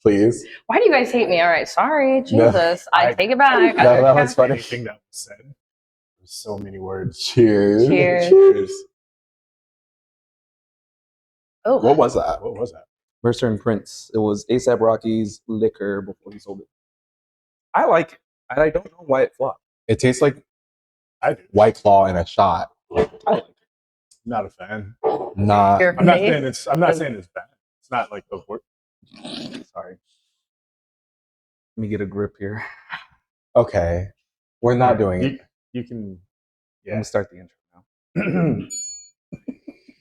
please. Why do you guys hate me? All right, sorry, Jesus, I take it back. No, that was funny. Anything that was said. There's so many words. Cheers. Cheers. Oh, What was that? What was that? Mercer and Prince. It was A$AP Rocky's liquor before he sold it. I like it. I don't know why it flopped. It tastes like I do. White Claw in a shot. I like it. Not a fan. Not. Your I'm not face? saying it's bad. It's not like the word. Sorry. Let me get a grip here. Okay. We're not doing it. You can. I'm gonna start the intro now.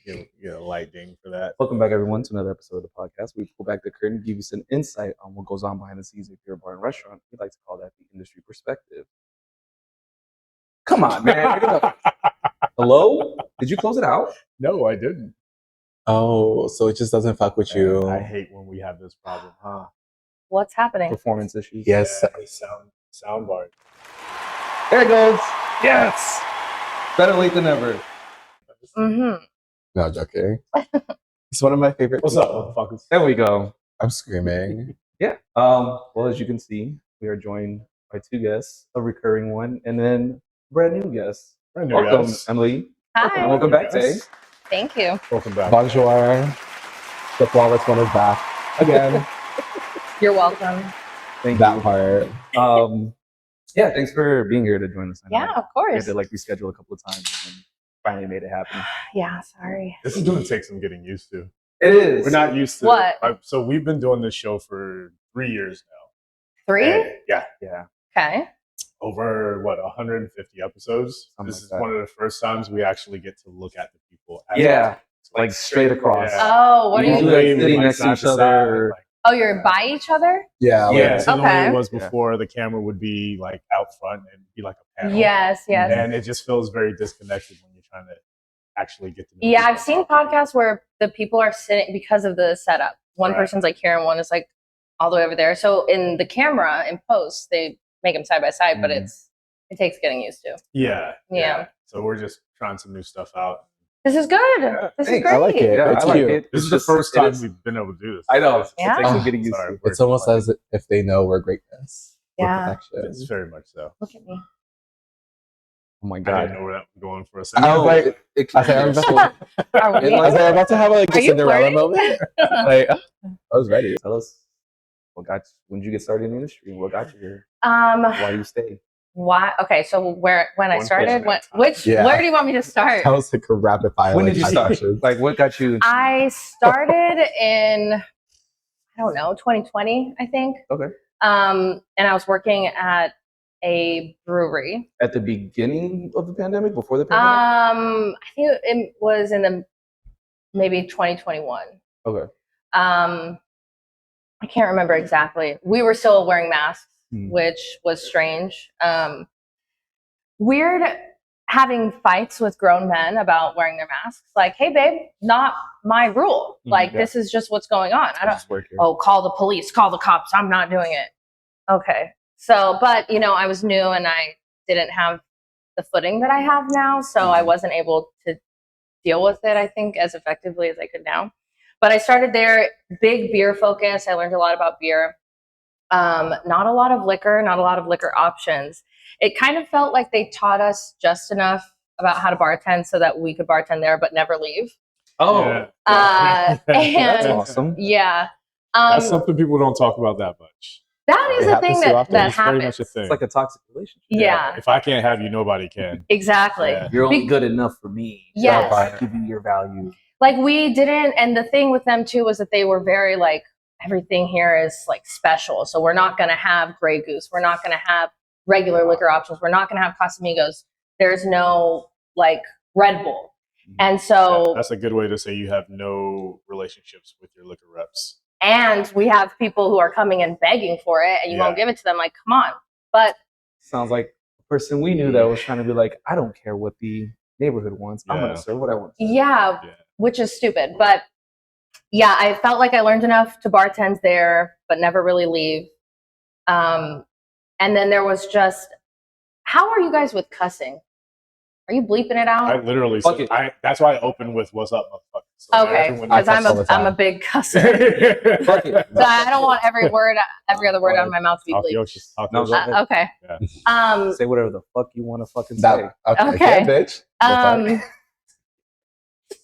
Get a light ding for that. Welcome back, everyone, to another episode of the podcast. We pull back the curtain, give you some insight on what goes on behind the scenes if you're a bar and restaurant. We like to call that the industry perspective. Come on, man. Hello? Did you close it out? No, I didn't. Oh, so it just doesn't fuck with you. I hate when we have this problem, huh? what's happening? Performance issues. Yes. Yeah, sound bar. There it goes. Yes. Better late than never. Mm-hmm. No, joking. It's one of my favorite. What's up, motherfuckers? There we go. I'm screaming. Yeah. Well, as you can see, we are joined by two guests, a recurring one, and then a brand new guest. Brand new Welcome, guys. Emily. Hi. Welcome back, Tay. Yes. Thank you. Welcome back. Bonjour. The flawless one is back again. You're welcome. Thank That you. part. Yeah, thanks for being here to join us. I know Yeah, of we had course. to reschedule a couple of times and finally made it happen. Yeah, sorry. This is going to take some getting used to. It is. We're not used to What? So we've been doing this show for 3 years now. 3? And, yeah. Yeah. Okay. Over 150 episodes. Something This like is that. one of the first times we actually get to look at the people. Yeah. Like straight across. Yeah. Oh, what are Usually you? like sitting next to each other. Oh, you're by each other? Yeah. Yeah, like- so the way Okay. it was before, the camera would be like out front and be like a panel. Yes, yes. And it just feels very disconnected when you're trying to actually get to know Yeah, people. I've seen podcasts where the people are sitting because of the setup. One Right. person's like here and one is like all the way over there. So in the camera, in post, they make them side by side, but Mhm. it takes getting used to. Yeah. Yeah. So we're just trying some new stuff out. This is good. Yeah, This is thanks. great. I like it. Yeah, It's I like cute. it. This is It's the first time it is- we've been able to do this. I know. Yeah. It's like getting used Sorry, to. It's almost as if they know we're greatness. We're Yeah. perfection. It's very much so. Look at me. Oh my I God. didn't know where that was going for a second. I was like, I said, I'm about Are we? I was like, I'm about to have like Are a you Cinderella flirting? moment. Like, I was ready. Tell us when did you get started in the industry? What got you here? Why you stay? Why? Okay, so when I One started, question at a time. Yeah. where do you want me to start? That was like a rapid fire. When like, did you five start? questions. Like, what got you? I started in, I don't know, 2020, I think. Okay. And I was working at a brewery. At the beginning of the pandemic, before the pandemic. I think it was in the maybe 2021. Okay. I can't remember exactly. We were still wearing masks, Hmm. which was strange. Weird having fights with grown men about wearing their masks. Like, hey, babe, not my rule. Like, yeah. this is just what's going on. I don't. Just work here. Oh, call the police, call the cops. I'm not doing it. Okay. So, but I was new and I didn't have the footing that I have now. So I wasn't able to deal with it, I think, as effectively as I could now. But I started there, big beer focus. I learned a lot about beer. Not a lot of liquor, not a lot of liquor options. It kind of felt like they taught us just enough about how to bartend so that we could bartend there but never leave. Oh, Yeah. that's And awesome. yeah. That's something people don't talk about that much. That is It a thing happens too that, often. that It's very happens. much a thing. It's like a toxic relationship. Yeah, If I can't have you, nobody can. exactly. Yeah. You're only Be- good enough for me. Yes. I give you your value. Like we didn't, and the thing with them too was that they were very like, everything here is like special. So we're not going to have Grey Goose. We're not going to have regular liquor options. We're not going to have Casamigos. There's no like Red Bull. And so, That's a good way to say you have no relationships with your liquor reps. and we have people who are coming and begging for it and you won't Yeah. give it to them. Like, come on. But Sounds like a person we knew that was trying to be like, I don't care what the neighborhood wants. I'm Yeah. going to serve what I want. yeah, Yeah. which is stupid. But yeah, I felt like I learned enough to bartend there, but never really leave. And then there was just, how are you guys with cussing? Are you bleeping it I out? literally Fuck said, it. that's why I opened with "What's up, motherfucker." So that Okay, everyone because I cuss all the I'm a time. big cusser. Fuck it. So I don't want every other word out of my mouth to be Talk your bleeped. shit. Talk No, your go shit. ahead. Okay. Yeah. Say whatever the fuck you want to fucking say. That, okay. Okay. Yeah, bitch. The fuck?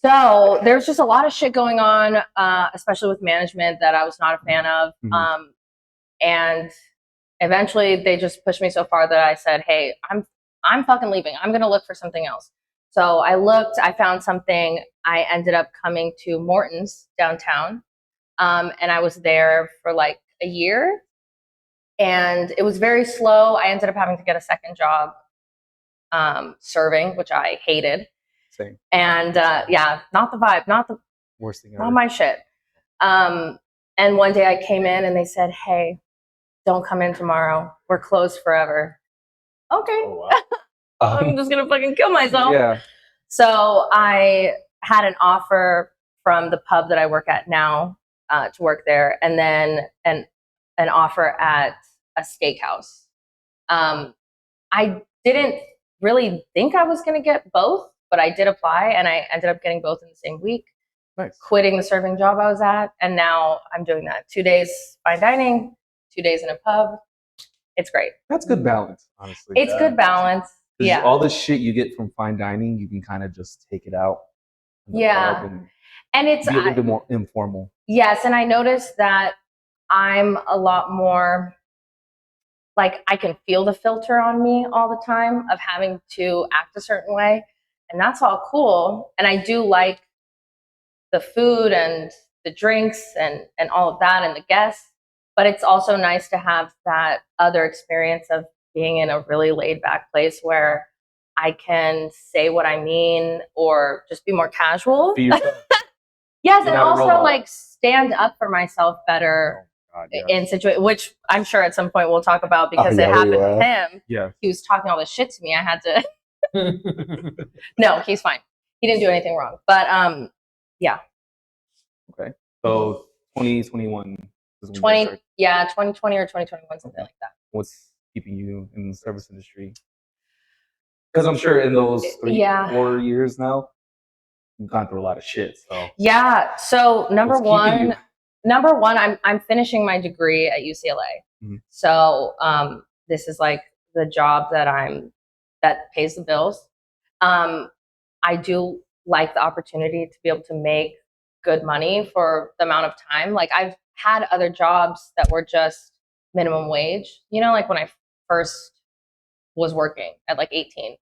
So there's just a lot of shit going on, especially with management that I was not a fan of. Mhm. And eventually they just pushed me so far that I said, hey, I'm fucking leaving. I'm gonna look for something else. So I looked, I found something. I ended up coming to Morton's downtown. And I was there for like a year. And it was very slow. I ended up having to get a second job serving, which I hated. Same. And yeah, not the vibe, Worst thing not ever. my shit. And one day I came in and they said, hey, don't come in tomorrow. We're closed forever. Okay. Oh, wow. I'm just going to fucking kill myself. Yeah. So I had an offer from the pub that I work at now to work there, and then an offer at a steakhouse. I didn't really think I was going to get both, but I did apply, and I ended up getting both in the same week. Nice. Quitting the serving job I was at, and now I'm doing that. 2 days fine dining, 2 days in a pub. It's great. That's good balance, honestly. It's good balance. 'Cause Yeah. all the shit you get from fine dining, you can kind of just take it out. in the Yeah. pub and And it's be a little bit more informal. yes, and I noticed that I'm a lot more like I can feel the filter on me all the time of having to act a certain way, and that's all cool. And I do like the food and the drinks and all of that and the guests, but it's also nice to have that other experience of being in a really laid back place where I can say what I mean or just be more casual. Be yourself. Yes, You're and not a also robot. like stand up for myself better Oh, God, yes. in situation, which I'm sure at some point we'll talk about because yeah, it we happened will. with him. Yeah. He was talking all this shit to me. I had to. No, he's fine. He didn't do anything wrong. But yeah, Okay. So 2021 is when you 20, start. yeah, 2020 or 2021, something like that. What's keeping you in the service industry? Because I'm sure in those 3, Yeah. 4 years now, you've gone through a lot of shit. So Yeah. So what's keeping you? number one, I'm finishing my degree at UCLA. Mhm. So this is like the job that pays the bills. I do like the opportunity to be able to make good money for the amount of time. Like I've had other jobs that were just minimum wage. You know, like when I first was working at like 18,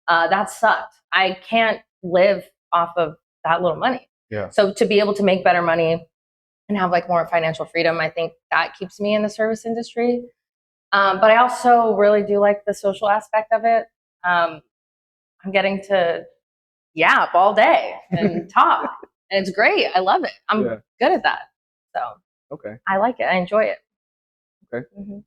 that sucked. I can't live off of that little money. Yeah. So to be able to make better money and have like more financial freedom, I think that keeps me in the service industry. But I also really do like the social aspect of it. I'm getting to yap all day and talk, and it's great. I love it. I'm Yeah. good at that. So Okay. I like it. I enjoy it. Okay. Mhm.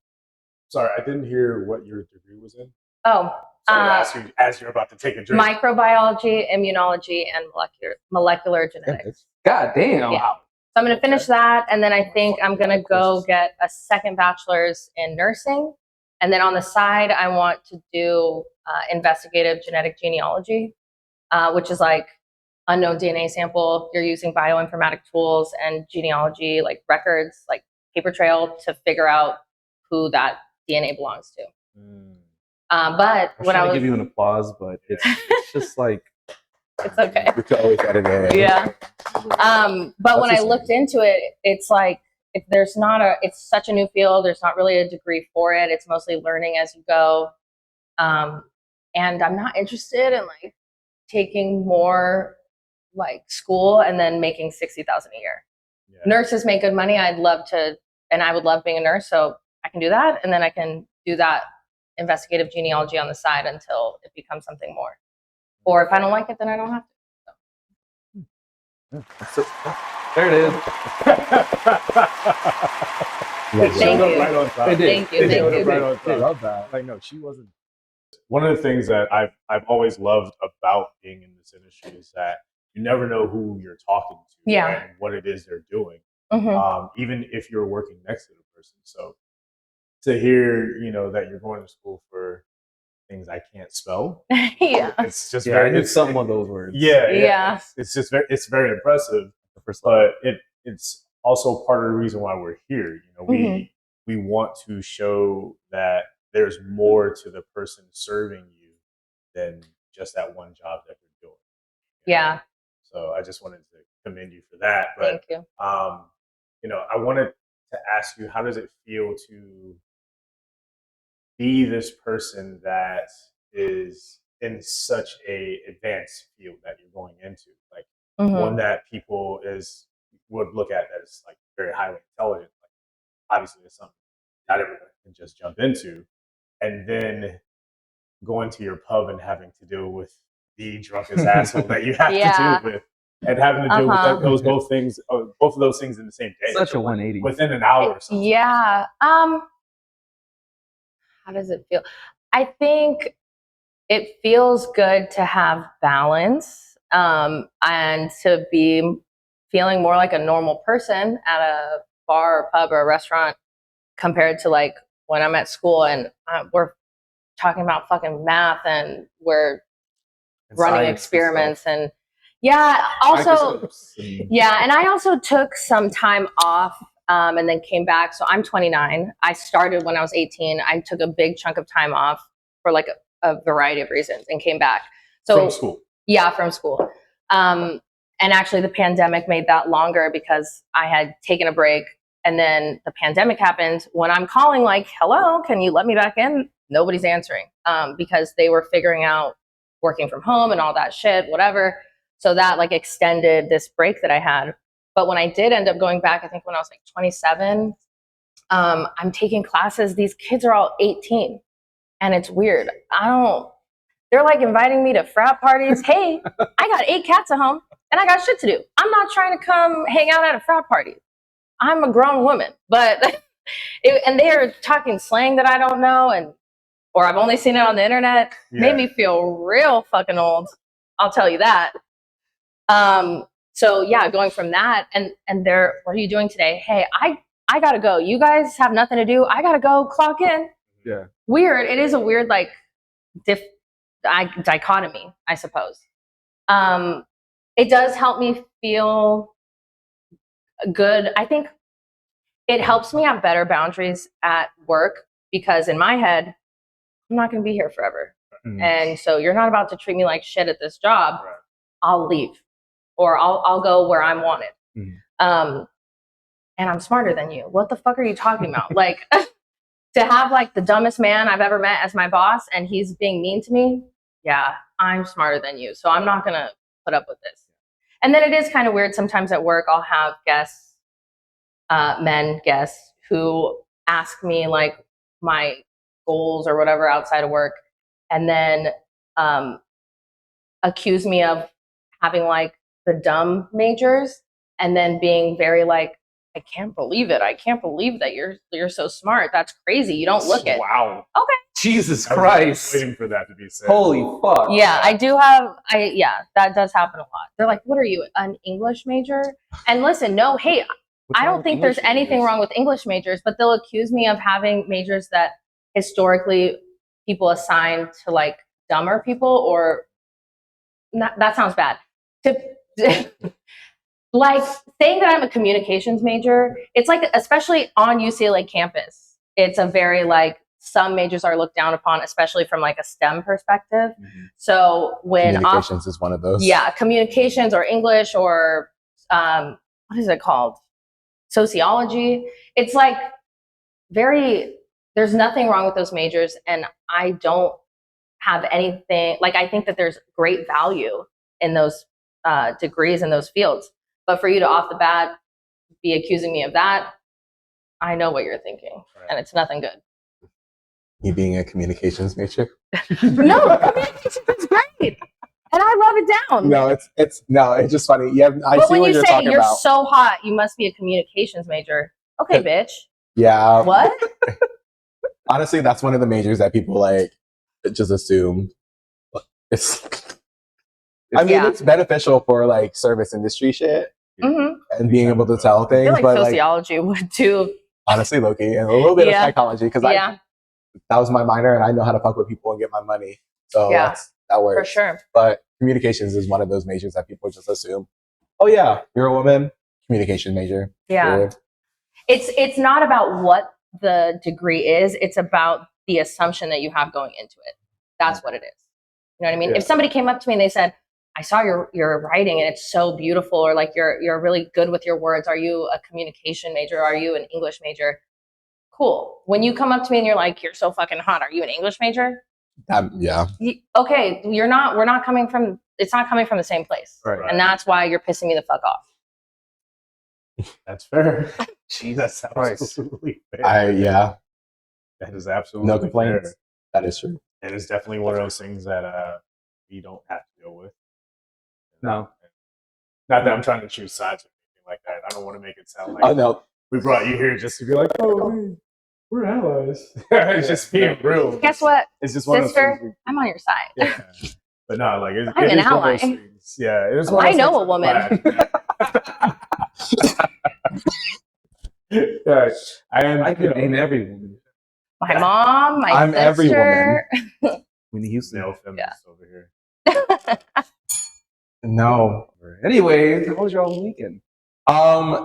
Sorry, I didn't hear what your degree was in. Oh, Sorry to ask you as you're about to take a drink. microbiology, immunology, and molecular Yeah, genetics. bitch. God damn. Yeah. So I'm going to finish that, and then I think I'm going to go get a second bachelor's in nursing, and then on the side, I want to do investigative genetic genealogy, which is like unknown DNA sample. You're using bioinformatic tools and genealogy, like records, like paper trail, to figure out who that DNA belongs to. Mm. But I was when trying I to was, give you an applause, but it's just like it's okay. We could always edit it. Yeah. But when I That's looked into it, it's like if there's not it's such a new field. There's not really a degree for it. It's mostly learning as you go. And I'm not interested in like taking more like school and then making 60,000 a year. Yeah. Nurses make good money. I'd love to, and I would love being a nurse. So I can do that, and then I can do that investigative genealogy on the side until it becomes something more. Or if I don't like it, then I don't have to. so, there it is. It Thank showed up you. right on time. It did. Thank you. It Thank showed you. up right on I time. love that. Like, no, she wasn't. One of the things that I've always loved about being in this industry is that you never know who you're talking to Yeah. and what it is they're doing, Mhm. even if you're working next to the person. So to hear, that you're going to school for things I can't spell. Yeah. It's just Yeah, very I knew it's, some of those words. Yeah, Yeah. It's just it's very impressive. But it's also part of the reason why we're here. You know, we want to show that there's more to the person serving you than just that one job that they're doing. Yeah. So I just wanted to commend you for that. But Thank you. you know, I wanted to ask you, how does it feel to be this person that is in such a advanced field that you're going into, like one that people would look at as like very highly intelligent. Like obviously, it's something not everyone can just jump into, and then going to your pub and having to deal with the drunkest asshole that you have to deal with, and having to deal with those both of those things in the same day. Such a 180 within an hour. Or something. Yeah. How does it feel? I think it feels good to have balance, and to be feeling more like a normal person at a bar or pub or a restaurant compared to like when I'm at school and we're talking about fucking math and we're running experiments and yeah. Also, yeah, and I also took some time off. And then came back. So I'm 29. I started when I was 18. I took a big chunk of time off for like a variety of reasons and came back. So from school. Yeah, from school. And actually the pandemic made that longer because I had taken a break and then the pandemic happened. When I'm calling like, hello, can you let me back in? Nobody's answering because they were figuring out working from home and all that shit, whatever. So that like extended this break that I had. But when I did end up going back, I think when I was like 27, I'm taking classes. These kids are all 18 and it's weird. They're like inviting me to frat parties. Hey, I got 8 cats at home and I got shit to do. I'm not trying to come hang out at a frat party. I'm a grown woman, but, and they're talking slang that I don't know or I've only seen it on the internet. Made me feel real fucking old. I'll tell you that. So yeah, going from that and they're, what are you doing today? Hey, I gotta go. You guys have nothing to do. I gotta go clock in. Yeah. Weird. It is a weird like dichotomy, I suppose. It does help me feel good. I think it helps me have better boundaries at work because in my head, I'm not going to be here forever. And so you're not about to treat me like shit at this job. Right. I'll leave or I'll go where I'm wanted. And I'm smarter than you. What the fuck are you talking about? Like to have like the dumbest man I've ever met as my boss and he's being mean to me. Yeah, I'm smarter than you. So I'm not going to put up with this. And then it is kind of weird. Sometimes at work, I'll have guests, men guests who ask me like my goals or whatever outside of work. And then accuse me of having like the dumb majors and then being very like, I can't believe it. I can't believe that you're so smart. That's crazy. You don't look it. Wow. Okay. Jesus I was Christ. waiting for that to be said. Holy fuck. Yeah, I do have, that does happen a lot. They're like, what are you, an English major? And listen, no, hey, I don't think there's anything wrong with English majors, but they'll accuse me of having majors that historically people assign to like dumber people or that sounds bad. Like saying that I'm a communications major, it's like, especially on UCLA campus, it's a very like, some majors are looked down upon, especially from like a STEM perspective. So when communications is one of those. Yeah, communications or English or what is it called? Sociology. It's like there's nothing wrong with those majors. And I don't have anything, like I think that there's great value in those degrees in those fields. But for you to off the bat be accusing me of that, I know what you're thinking. And it's nothing good. You being a communications major? No, communications is great. And I love it down. No, it's just funny. Yeah, but see when what you you're say talking you're about. so hot, you must be a communications major. Okay, bitch. Yeah. What? Honestly, that's one of the majors that people like just assume. It's beneficial for like service industry shit and being able to tell things. I feel like but sociology would too. Honestly, Loki, and a little bit of psychology because that was my minor, and I know how to fuck with people and get my money. So Yeah, that works. for sure. But communications is one of those majors that people just assume, oh yeah, you're a woman, communication major. Yeah. Period. It's not about what the degree is. It's about the assumption that you have going into it. That's what it is. You know what I mean? Yeah. If somebody came up to me and they said, I saw your writing and it's so beautiful, or like you're really good with your words. Are you a communication major? Are you an English major? Cool. When you come up to me and you're like, you're so fucking hot. Are you an English major? Yeah. Okay, you're not. We're not coming from. It's not coming from the same place, Right. and that's why you're pissing me the fuck off. That's fair. Jesus That's Christ. absolutely fair. Yeah. That is absolutely No complaints. fair. That is true. And it's definitely one of those things that you don't have to deal with. No. Not that I'm trying to choose sides or anything like that. I don't want to make it sound like Oh no. we brought you here just to be like, oh, hey, we're allies. It's just being real. Guess what, It's just one of sister? those things. I'm on your side. Yeah. But no, like I'm it an is one of those ally. things. Yeah, it is one I of those know things a woman. Yeah, I could name every woman. My mom, my I'm sister. every woman. Whitney Houston. male feminist over here. No. Anyways, how was your all weekend?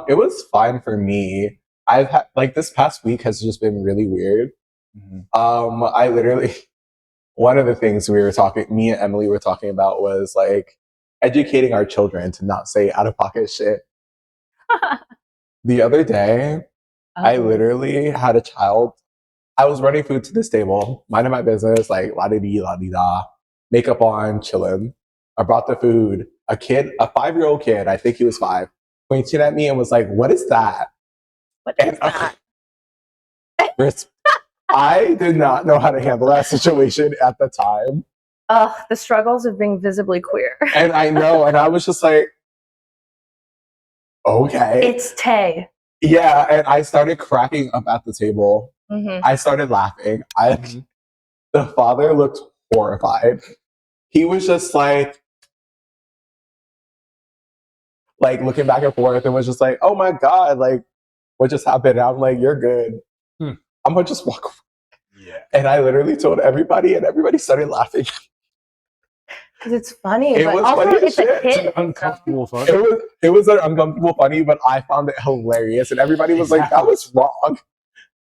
It was fine for me. I've had like this past week has just been really weird. I literally one of the things me and Emily were talking about was like educating our children to not say out of pocket shit. The other day, I literally had a child. I was running food to this table, minding my business, like la di di la di da, makeup on, chilling. I brought the food. A 5-year-old kid, I think he was 5, pointed at me and was like, "What is that?" What is that? I did not know how to handle that situation at the time. The struggles of being visibly queer. And I know, and I was just like, okay. It's Tay. Yeah, and I started cracking up at the table. Mm-hmm. I started laughing. The father looked horrified. He was just like looking back and forth and was just like, oh my God, like, what just happened? And I'm like, you're good. I'm gonna just walk away. Yeah. And I literally told everybody, and everybody started laughing. Because it's funny, It but was also funny as it's a shit. kid. It's an uncomfortable fun. It was an uncomfortable funny, but I found it hilarious, and everybody was like, that was wrong.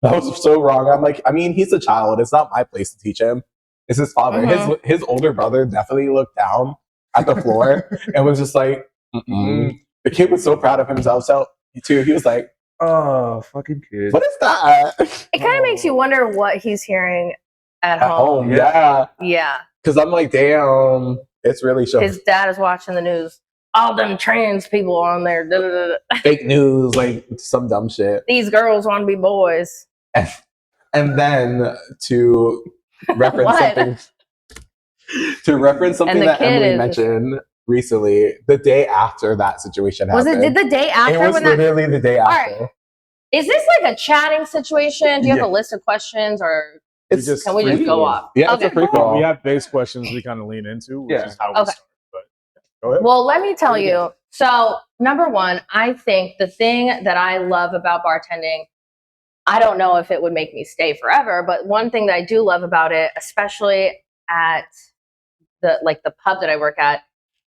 That was so wrong. I'm like, I mean, he's a child. It's not my place to teach him. It's his father. Mhm. His older brother definitely looked down at the floor and was just like, mm-mm. The kid was so proud of himself. So too, he was like, Oh, fucking kid. what is that? It kind of makes you wonder what he's hearing at At home. home, yeah. Yeah. Because I'm like, damn, it's really showing. His dad is watching the news. All them trans people on there. Da, da, da, da. Fake news, like some dumb shit. These girls want to be boys. And then to reference What? something And the that kid Emily is- mentioned recently, the day after that situation Was happened. it the day It after was when that? literally the day right. after. Is this like a chatting situation? Do you have Yeah. a list of questions, or It's just- can we just free go form. off? Yeah, it's a free for all. We have base questions we kind of lean into, which Yeah. is how we Okay. start. But go ahead. Well, let me tell you. So, number one, I think the thing that I love about bartending, I don't know if it would make me stay forever, but one thing that I do love about it, especially at the pub that I work at,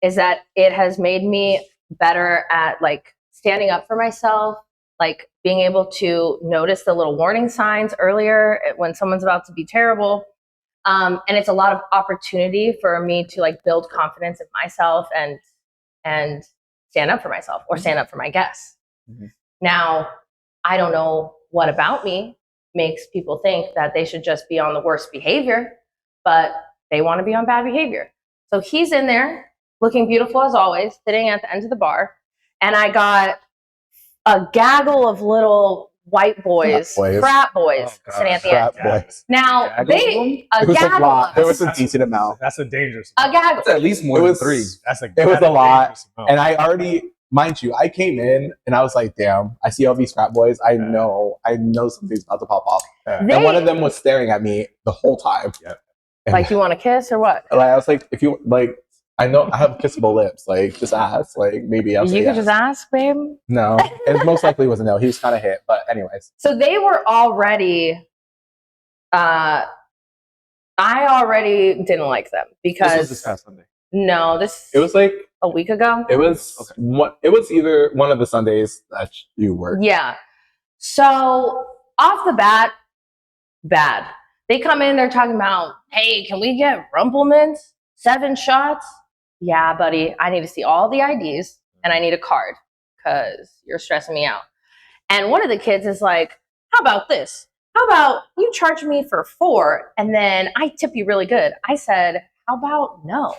is that it has made me better at like standing up for myself, like being able to notice the little warning signs earlier when someone's about to be terrible. And it's a lot of opportunity for me to like build confidence in myself and stand up for myself or stand up for my guests. Mm-hmm. Now, I don't know what about me makes people think that they should just be on the worst behavior, but they want to be on bad behavior. So he's in there looking beautiful as always, sitting at the end of the bar. And I got a gaggle of little white boys, frat boys Oh, sitting at the end. Frat boys. Now, Gaggle of they, a It was a gaggle lot. of There us. was a decent amount. That's a dangerous. A gaggle. That's at least more It than was- 3. It was a lot. dangerous amount. And I already, mind you, I came in and I was like, damn, I see all these frat boys. I know something's about to pop off. Yeah. And one of them was staring at me the whole time. Yeah. And Like, you want to kiss or what? I was like, if you like, I know I have kissable lips. Like, just ask. Like, maybe I'll You say could yes. just ask, babe. No, it most likely was a no. He was kind of hit, but anyways. So they were already I already didn't like them because This was this past Sunday. no, this It was like a week ago. it was it was either one of the Sundays that you worked. Yeah. So off the bat, bad. They come in, they're talking about, hey, can we get Rumpleman's 7 shots? Yeah, buddy, I need to see all the IDs and I need a card because you're stressing me out. And one of the kids is like, how about this? How about you charge me for 4 and then I tip you really good? I said, how about no?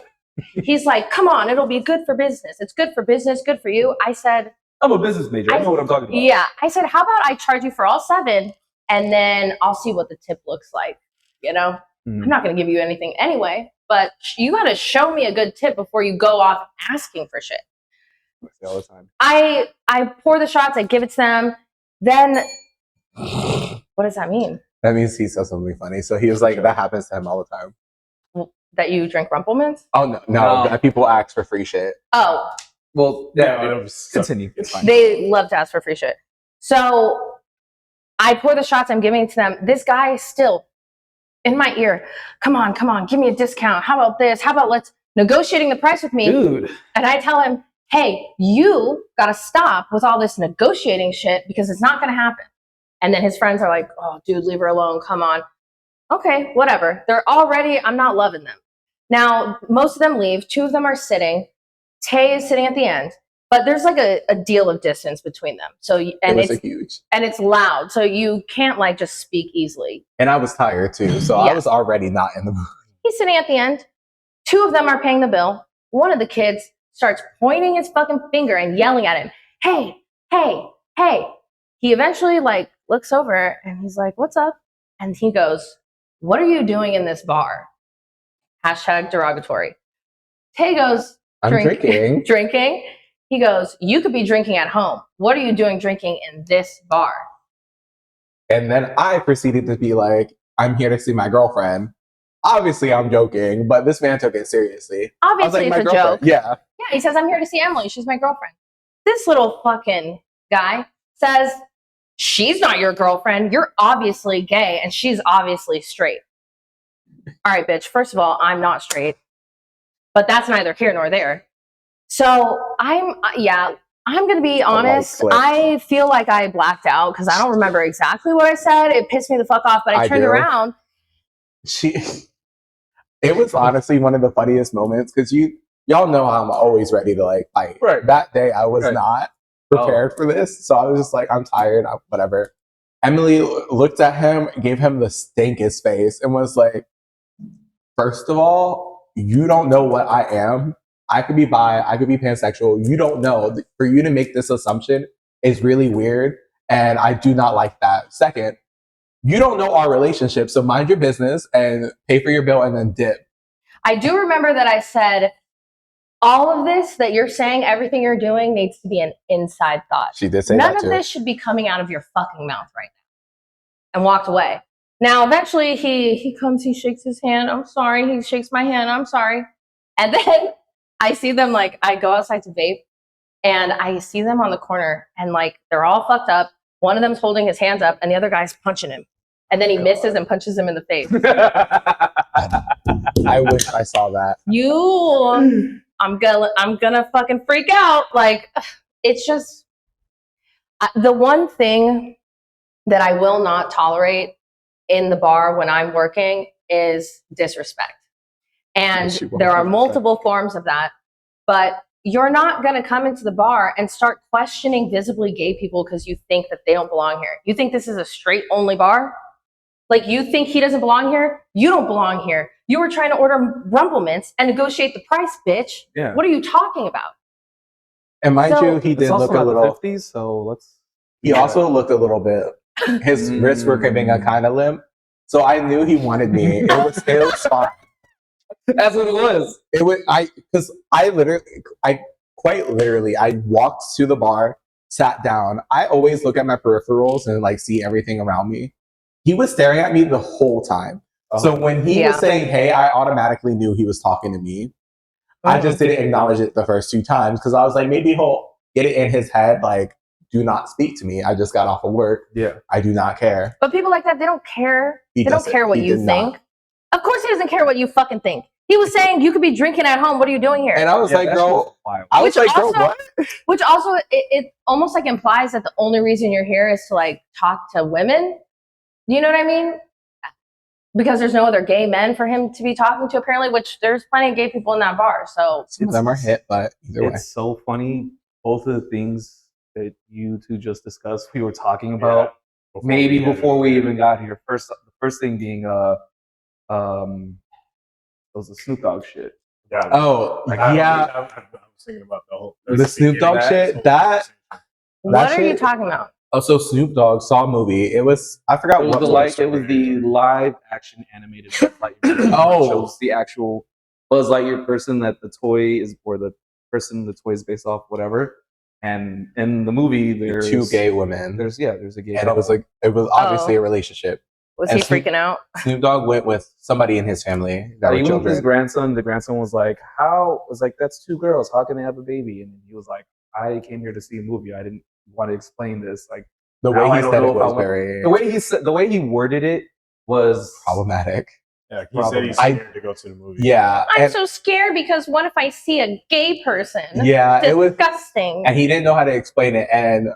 He's like, come on, it'll be good for business. It's good for business, good for you. I said, I'm a business major. I know what I'm talking about. yeah. I said, how about I charge you for all 7 and then I'll see what the tip looks like. You know, I'm not going to give you anything anyway, but you got to show me a good tip before you go off asking for shit. All the time. I pour the shots, I give it to them. Then, what does that mean? That means he said something funny. So he was like, that happens to him all the time. That you drink Rumpleman's? Oh, no. That people ask for free shit. Oh. Well, Yeah, continue. It's fine. They love to ask for free shit. So I pour the shots, I'm giving it to them. This guy still in my ear, come on, give me a discount. How about this? How about let's negotiating the price with me? Dude. And I tell him, hey, you got to stop with all this negotiating shit because it's not going to happen. And then his friends are like, oh, dude, leave her alone. Come on. Okay, whatever. I'm not loving them. Now, most of them leave. 2 of them are sitting. Tay is sitting at the end, but there's like a deal of distance between them. So, and it was huge. And it's loud. So you can't like just speak easily. And I was tired too. So I was already not in the mood. He's sitting at the end. 2 of them are paying the bill. One of the kids starts pointing his fucking finger and yelling at him. Hey, hey, hey. He eventually like looks over and he's like, what's up? And he goes, what are you doing in this bar? # derogatory. Tay goes, I'm drinking. Drinking. He goes, you could be drinking at home. What are you doing drinking in this bar? And then I proceeded to be like, I'm here to see my girlfriend. Obviously, I'm joking, but this man took it seriously. Obviously, like, it's a joke. Yeah. Yeah, he says, I'm here to see Emily. She's my girlfriend. This little fucking guy says, she's not your girlfriend. You're obviously gay, and she's obviously straight. All right, bitch. First of all, I'm not straight, but that's neither here nor there. So I'm going to be honest. I feel like I blacked out because I don't remember exactly what I said. It pissed me the fuck off, but I turned around. It was honestly one of the funniest moments because y'all know I'm always ready to like fight. Right. That day I was not prepared for this. So I was just like, I'm tired, whatever. Emily looked at him, gave him the stinkest face and was like, first of all, you don't know what I am. I could be bi, I could be pansexual. You don't know. For you to make this assumption is really weird. And I do not like that. Second, you don't know our relationship. So mind your business and pay for your bill and then dip. I do remember that I said, all of this that you're saying, everything you're doing needs to be an inside thought. She did say None that too. of this should be coming out of your fucking mouth right now. And walked away. Now, eventually he comes, he shakes his hand. I'm sorry. He shakes my hand. I'm sorry. And then I see them like, I go outside to vape and I see them on the corner and like, they're all fucked up. One of them's holding his hands up and the other guy's punching him. And then he misses and punches him in the face. I wish I saw that. I'm gonna fucking freak out. Like, it's just the one thing that I will not tolerate in the bar when I'm working is disrespect. And there are multiple forms of that, but you're not going to come into the bar and start questioning visibly gay people because you think that they don't belong here. You think this is a straight only bar? Like, you think he doesn't belong here? You don't belong here. You were trying to order Rumplemints and negotiate the price, bitch. Yeah. What are you talking about? And mind you, he did look a little. 50s, so let's. He also looked a little bit. His wrists were giving a kind of limp, so I knew he wanted me. It was fine. That's what it was. I quite literally walked to the bar, sat down. I always look at my peripherals and like see everything around me. He was staring at me the whole time. So when he was saying, hey, I automatically knew he was talking to me. I just didn't acknowledge it the first 2 times because I was like, maybe he'll get it in his head, like, do not speak to me. I just got off of work. Yeah. I do not care. But people like that, they don't care. He They don't doesn't. care what He you did think. not. Of course, he doesn't care what you fucking think. He was saying you could be drinking at home. What are you doing here? And I was like, that girl, shit was wild. I was Which like, girl, also- what? Which also, it almost like implies that the only reason you're here is to like talk to women. You know what I mean? Because there's no other gay men for him to be talking to, apparently, which there's plenty of gay people in that bar. So Some of them are hit, but either way. It's so funny. Both of the things that you two just discussed, we were talking about before we even got here. The first thing being was the Snoop Dogg shit. Yeah. Oh, yeah. I was thinking about the whole The Snoop Dogg shit, what are you shit- talking about? Oh, so Snoop Dogg saw a movie. It was, I forgot It was what. the live action animated Buzz Lightyear. Oh. It shows the actual Buzz Lightyear person that the toy is, or the person the toy is based off, whatever. And in the movie, there's two gay women. There's a gay And couple. it was obviously a relationship. Was And he freaking out? Snoop Dogg went with somebody in his family that were Even with children. his grandson, the grandson was like, that's two girls. How can they have a baby? And he was like, I came here to see a movie. I didn't want to explain this. Like, The now way I he don't said know it if I was want- very the way he worded it was problematic. Yeah, he said he's I- scared to go to the movie. Yeah. I'm and- so scared because what if I see a gay person? yeah, it was, Disgusting. and he didn't know how to explain it. And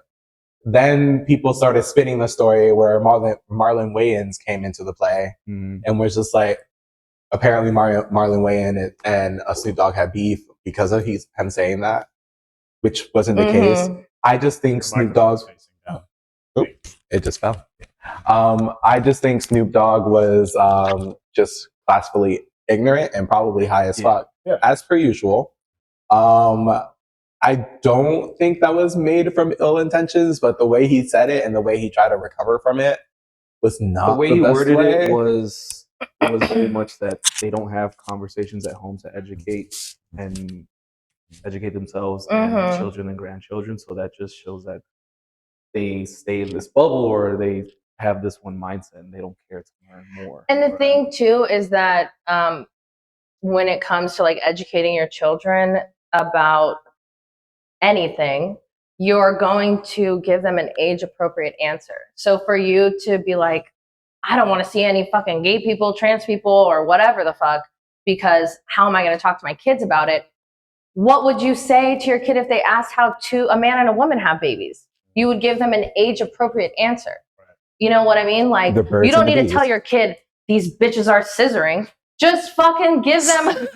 then people started spinning the story where Marlon Wayans came into the play and was just like, apparently Marlon Wayans and Snoop Dogg had beef because of him saying that, which wasn't the case. I just think Snoop Dogg, it just fell. I just think Snoop Dogg was just classically ignorant and probably high as fuck, as per usual. I don't think that was made from ill intentions, but the way he said it and the way he tried to recover from it was not the way the he best worded way. it was very much that they don't have conversations at home to educate themselves and children and grandchildren. So that just shows that they stay in this bubble or they have this one mindset and they don't care to learn more. And the thing too is that when it comes to like educating your children about anything, you're going to give them an age appropriate answer. So for you to be like, I don't want to see any fucking gay people, trans people, or whatever the fuck, because how am I going to talk to my kids about it? What would you say to your kid if they asked how a man and a woman have babies? You would give them an age appropriate answer. You know what I mean? Like, you don't need to tell your kid these bitches are scissoring. Just fucking give them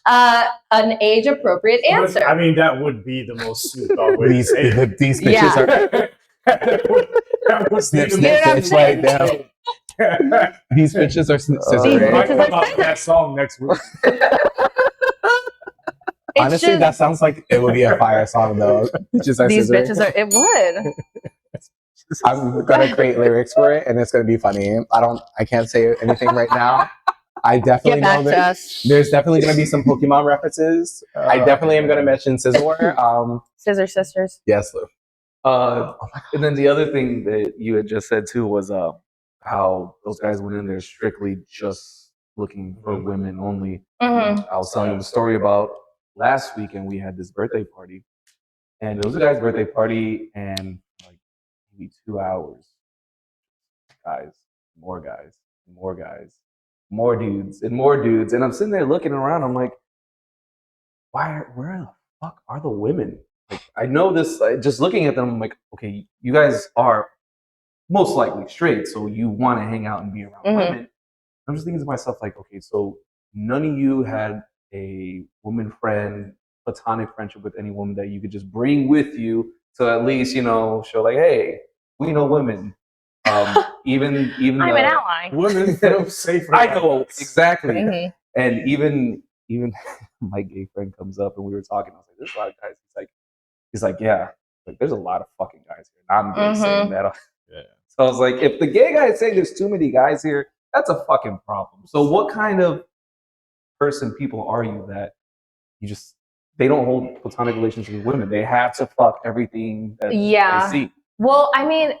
an age appropriate answer. I mean, that would be the most Snoop Dogg way to say it. These bitches are That would snip, be the snip, what I'm it's like down. most- These bitches are These scissoring. Might bitches come out with that song next week. Honestly, that sounds like it would be a fire song though. Bitches are these scissoring. bitches are. It would. I'm gonna create lyrics for it, and it's gonna be funny. I can't say anything right now. I definitely Get back know to that us. there's definitely gonna be some Pokemon references. I definitely am gonna mention Scizor. Scissor sisters. Yes, Lou. And then the other thing that you had just said too was how those guys went in there strictly just looking for women only. Mhm. I was telling you the story about last weekend. We had this birthday party, and it was a guy's birthday party, and like maybe 2 hours, guys, more guys, more guys, more dudes, and more dudes. And I'm sitting there looking around. I'm like, where the fuck are the women? Like, I know this. Just looking at them, I'm like, okay, you guys are most likely straight, so you want to hang out and be around women. I'm just thinking to myself, like, okay, so none of you had a woman friend, platonic friendship with any woman that you could just bring with you to at least, show like, hey, we know women. Even I'm an ally. Women feel safer. I know exactly. Mhm. And even my gay friend comes up and we were talking. I was like, "There's a lot of guys." He's like, "Yeah, like there's a lot of fucking guys here." And I'm gay saying that. Yeah. So I was like, if the gay guys say there's too many guys here, that's a fucking problem. So what kind of people are you that they don't hold platonic relationships with women? They have to fuck everything that Yeah. they see. Well, I mean,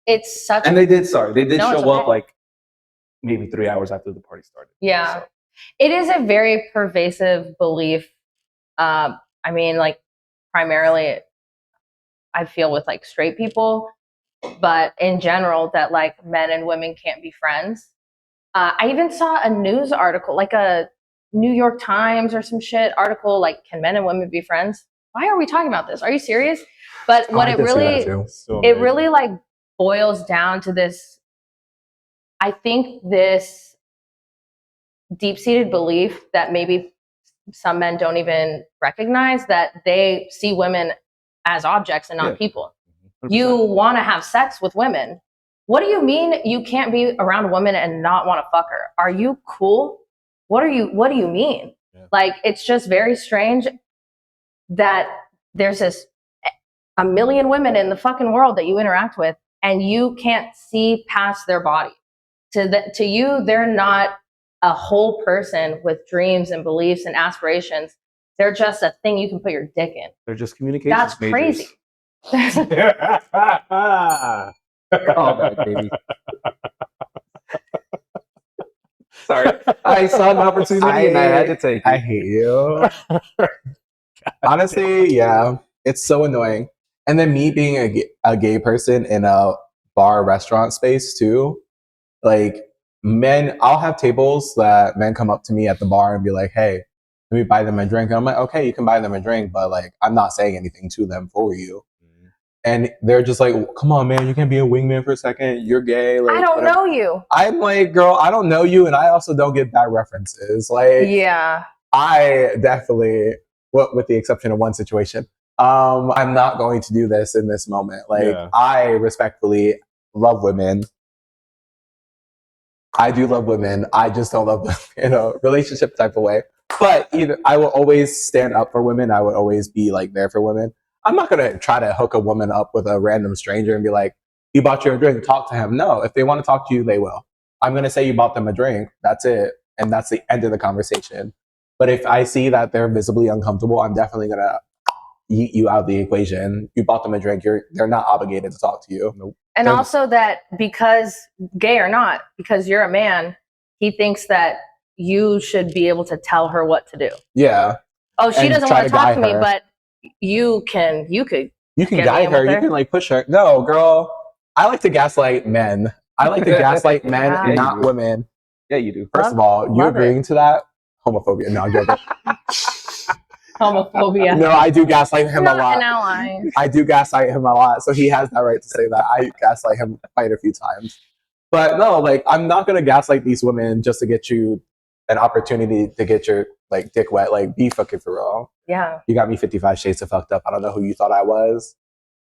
it's such. And they did show it's up like maybe 3 hours after the party started. Yeah. So, It is a very pervasive belief. I mean, like primarily I feel with like straight people, but in general that like men and women can't be friends. I even saw a news article, like a New York Times or some shit article, like, can men and women be friends? Why are we talking about this? Are you serious? But what I it did see that really, too. So it amazing. really like boils down to this. I think this deep-seated belief that maybe some men don't even recognize, that they see women as objects and not people. 100%. You want to have sex with women. What do you mean you can't be around a woman and not want to fuck her? Are you cool? What do you mean? Yeah. Like, it's just very strange that there's a million women in the fucking world that you interact with and you can't see past their body. To you, they're not a whole person with dreams and beliefs and aspirations. They're just a thing you can put your dick in. They're just communications That's majors. crazy. Callback, baby. Sorry, I saw an opportunity and I had to take it. I hate you. Honestly, yeah, it's so annoying. And then me being a gay person in a bar restaurant space too, like men, I'll have tables that men come up to me at the bar and be like, "Hey, let me buy them a drink." And I'm like, "Okay, you can buy them a drink, but like I'm not saying anything to them for you." And they're just like, "Come on, man, you can't be a wingman for a second. You're gay." Like, I don't whatever. know you. I'm like, girl, I don't know you, and I also don't get bad references. Like, Yeah. I definitely, with the exception of one situation, I'm not going to do this in this moment. Like, Yeah. I respectfully love women. I do love women. I just don't love them in a relationship type of way. But either I will always stand up for women. I would always be like there for women. I'm not gonna try to hook a woman up with a random stranger and be like, "You bought you a drink, talk to him." No, if they want to talk to you, they will. I'm gonna say you bought them a drink. That's it, and that's the end of the conversation. But if I see that they're visibly uncomfortable, I'm definitely gonna yeet you out of the equation. You bought them a drink. They're not obligated to talk to you. Nope. And They're- also that because, gay or not, because you're a man, he thinks that you should be able to tell her what to do. Yeah. Oh, she And doesn't try want to to talk guide to me, her. but you could. You can Get me guide in her. with You her. can like push her. No, girl. I like to gaslight men. I like to gaslight men, Yeah, not you do. women. Yeah, you do. First of all, you love it. agreeing to that? Homophobia. No, I'm joking. Homophobia. No, I do gaslight him a Not lot. an ally. I do gaslight him a lot, so he has that right to say that. I gaslight him quite a few times. But no, like I'm not gonna gaslight these women just to get you an opportunity to get your like dick wet. Like be fucking for real. Yeah. You got me 55 shades of fucked up. I don't know who you thought I was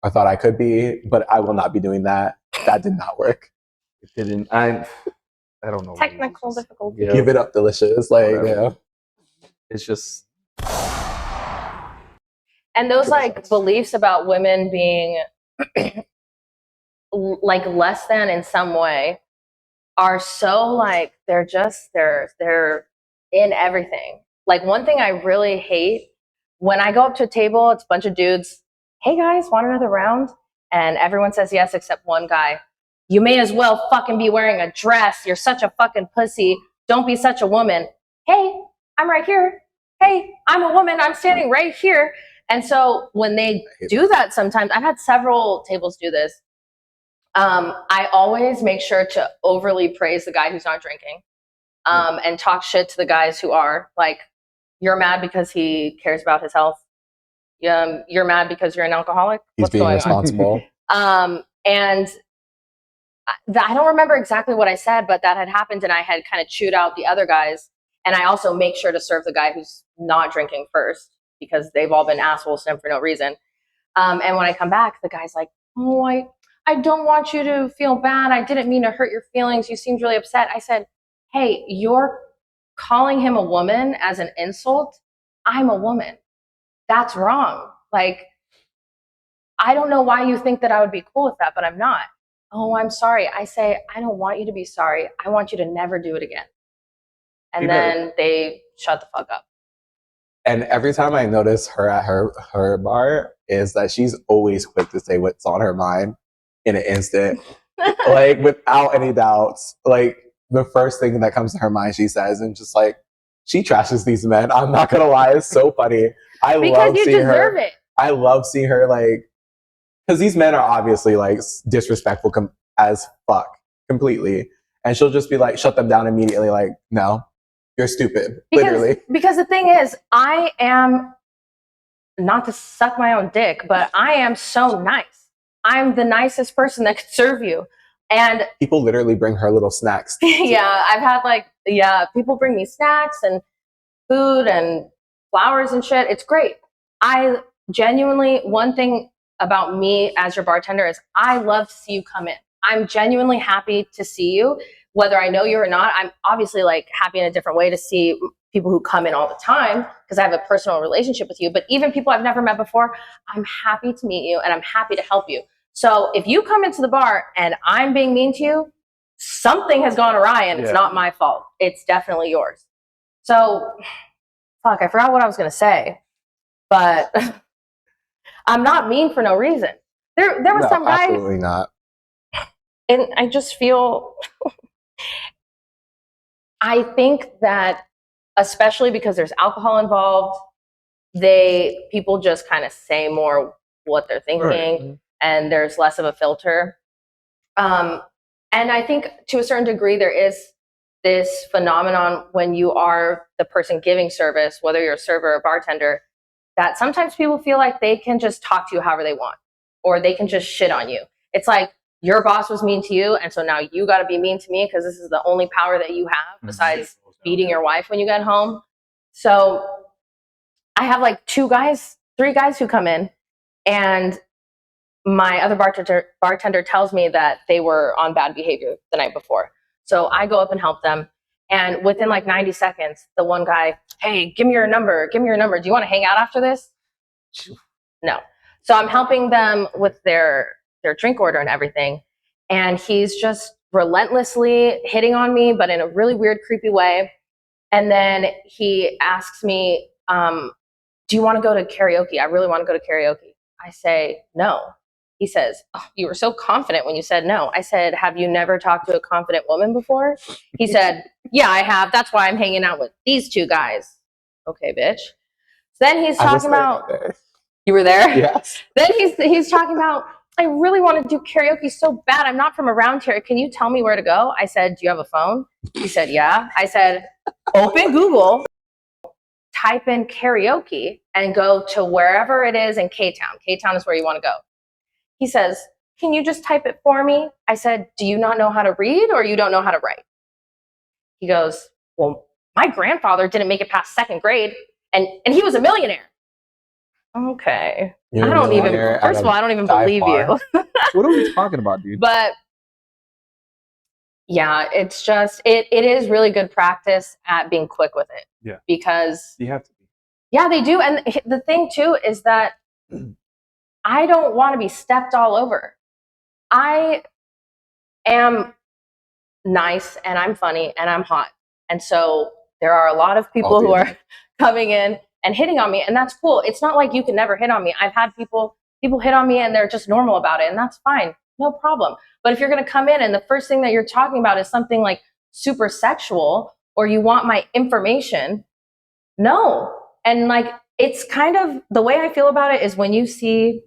or thought I could be, but I will not be doing that. That did not work. It didn't. I don't know. Technical difficulty. Yeah. Give it up, delicious. Like, Whatever. yeah. It's just And those like beliefs about women being like less than in some way are so like they're in everything. Like one thing I really hate when I go up to a table, it's a bunch of dudes. Hey guys, want another round? And everyone says yes except one guy. You may as well fucking be wearing a dress. You're such a fucking pussy. Don't be such a woman. Hey, I'm right here. Hey, I'm a woman. I'm standing right here. And so when they do that sometimes, I've had several tables do this. I always make sure to overly praise the guy who's not drinking and talk shit to the guys who are. Like, you're mad because he cares about his health. You're mad because you're an alcoholic. He's What's being going responsible. on? And I don't remember exactly what I said, but that had happened and I had kind of chewed out the other guys. And I also make sure to serve the guy who's not drinking first because they've all been assholes to him for no reason. And when I come back, the guy's like, "Oh, I don't want you to feel bad. I didn't mean to hurt your feelings. You seemed really upset." I said, "Hey, you're calling him a woman as an insult. I'm a woman. That's wrong. Like, I don't know why you think that I would be cool with that, but I'm not." "Oh, I'm sorry." I say, "I don't want you to be sorry. I want you to never do it again." And then they shut the fuck up. And every time I notice her at her bar is that she's always quick to say what's on her mind in an instant. Like without any doubts. Like the first thing that comes to her mind she says, and just like she trashes these men. I'm not gonna lie, it's so funny. Because you deserve it. I love seeing her like because these men are obviously like disrespectful as fuck completely, and she'll just be like, shut them down immediately. Like, no, you're stupid, literally. Because the thing is, I am, not to suck my own dick, but I am so nice. I'm the nicest person that could serve you. And people literally bring her little snacks. yeah, I've had like, people bring me snacks and food and flowers and shit. It's great. I genuinely, one thing about me as your bartender is I love to see you come in. I'm genuinely happy to see you, whether I know you or not. I'm obviously like happy in a different way to see people who come in all the time because I have a personal relationship with you. But even people I've never met before, I'm happy to meet you and I'm happy to help you. So if you come into the bar and I'm being mean to you, something has gone awry and it's not my fault. It's definitely yours. So, fuck, I forgot what I was going to say, but I'm not mean for no reason. There was some guy. Absolutely not. And I just feel, I think that especially because there's alcohol involved, people just kind of say more what they're thinking, and there's less of a filter. And I think to a certain degree, there is this phenomenon when you are the person giving service, whether you're a server or a bartender, that sometimes people feel like they can just talk to you however they want, or they can just shit on you. It's like your boss was mean to you, and so now you got to be mean to me because this is the only power that you have besides beating your wife when you get home. So I have like 3 guys who come in, and my other bartender tells me that they were on bad behavior the night before. So I go up and help them. And within like 90 seconds, the one guy, hey, give me your number. Do you want to hang out after this? No. So I'm helping them with their drink order and everything. And he's just relentlessly hitting on me, but in a really weird, creepy way. And then he asks me, do you want to go to karaoke? I really want to go to karaoke. I say, no. He says, oh, you were so confident when you said no. I said, have you never talked to a confident woman before? He said, yeah, I have. That's why I'm hanging out with these 2 guys. Okay, bitch. So then he's talking about, you were there? Yes. Then he's talking about, I really want to do karaoke so bad. I'm not from around here. Can you tell me where to go? I said, do you have a phone? He said, yeah. I said, open Google, type in karaoke, and go to wherever it is in K-Town. K-Town is where you want to go. He says, can you just type it for me? I said, do you not know how to read or you don't know how to write? He goes, well, my grandfather didn't make it past 2nd grade and he was a millionaire. Okay. First of all, I don't even believe you. What are we talking about, dude? But yeah, it's just, it is really good practice at being quick with it. Yeah. Because you have to be. Yeah, they do. And the thing too is that I don't want to be stepped all over. I am nice and I'm funny and I'm hot. And so there are a lot of people who are coming in and hitting on me, and that's cool. It's not like you can never hit on me. I've had people hit on me and they're just normal about it, and that's fine. No problem. But if you're going to come in and the first thing that you're talking about is something like super sexual or you want my information, no. And like, it's kind of the way I feel about it is when you see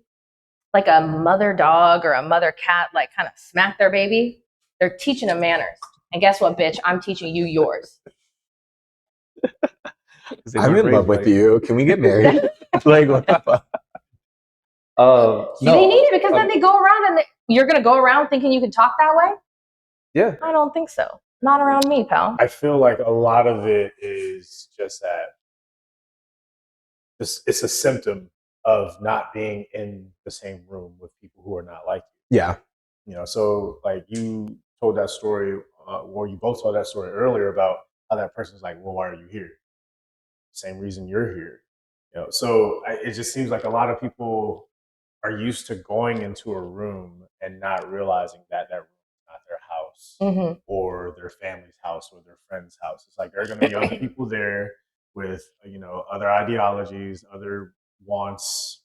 like a mother dog or a mother cat, like kind of smack their baby, they're teaching them manners. And guess what, bitch? I'm teaching you yours. I'm in love with you. Can we get married? Like, what the fuck? No. They need it because then they go around and you're going to go around thinking you can talk that way? Yeah. I don't think so. Not around me, pal. I feel like a lot of it is just that it's a symptom of not being in the same room with people who are not like you. Yeah. So like you told that story, or you both told that story earlier about how that person's like, well, why are you here? Same reason you're here. So it just seems like a lot of people are used to going into a room and not realizing that room is not their house or their family's house or their friend's house. It's like there are going to be other people there with other ideologies, other wants,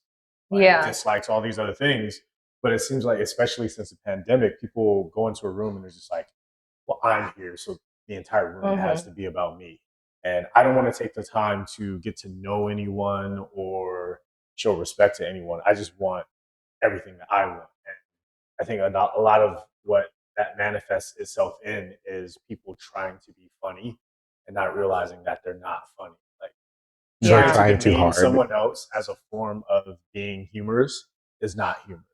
dislikes, all these other things. But it seems like, especially since the pandemic, people go into a room and they're just like, well, I'm here, so the entire room has to be about me. And I don't want to take the time to get to know anyone or show respect to anyone. I just want everything that I want. And I think a lot of what that manifests itself in is people trying to be funny and not realizing that they're not funny. Like Yeah. trying to too demean hard. someone else as a form of being humorous is not humorous.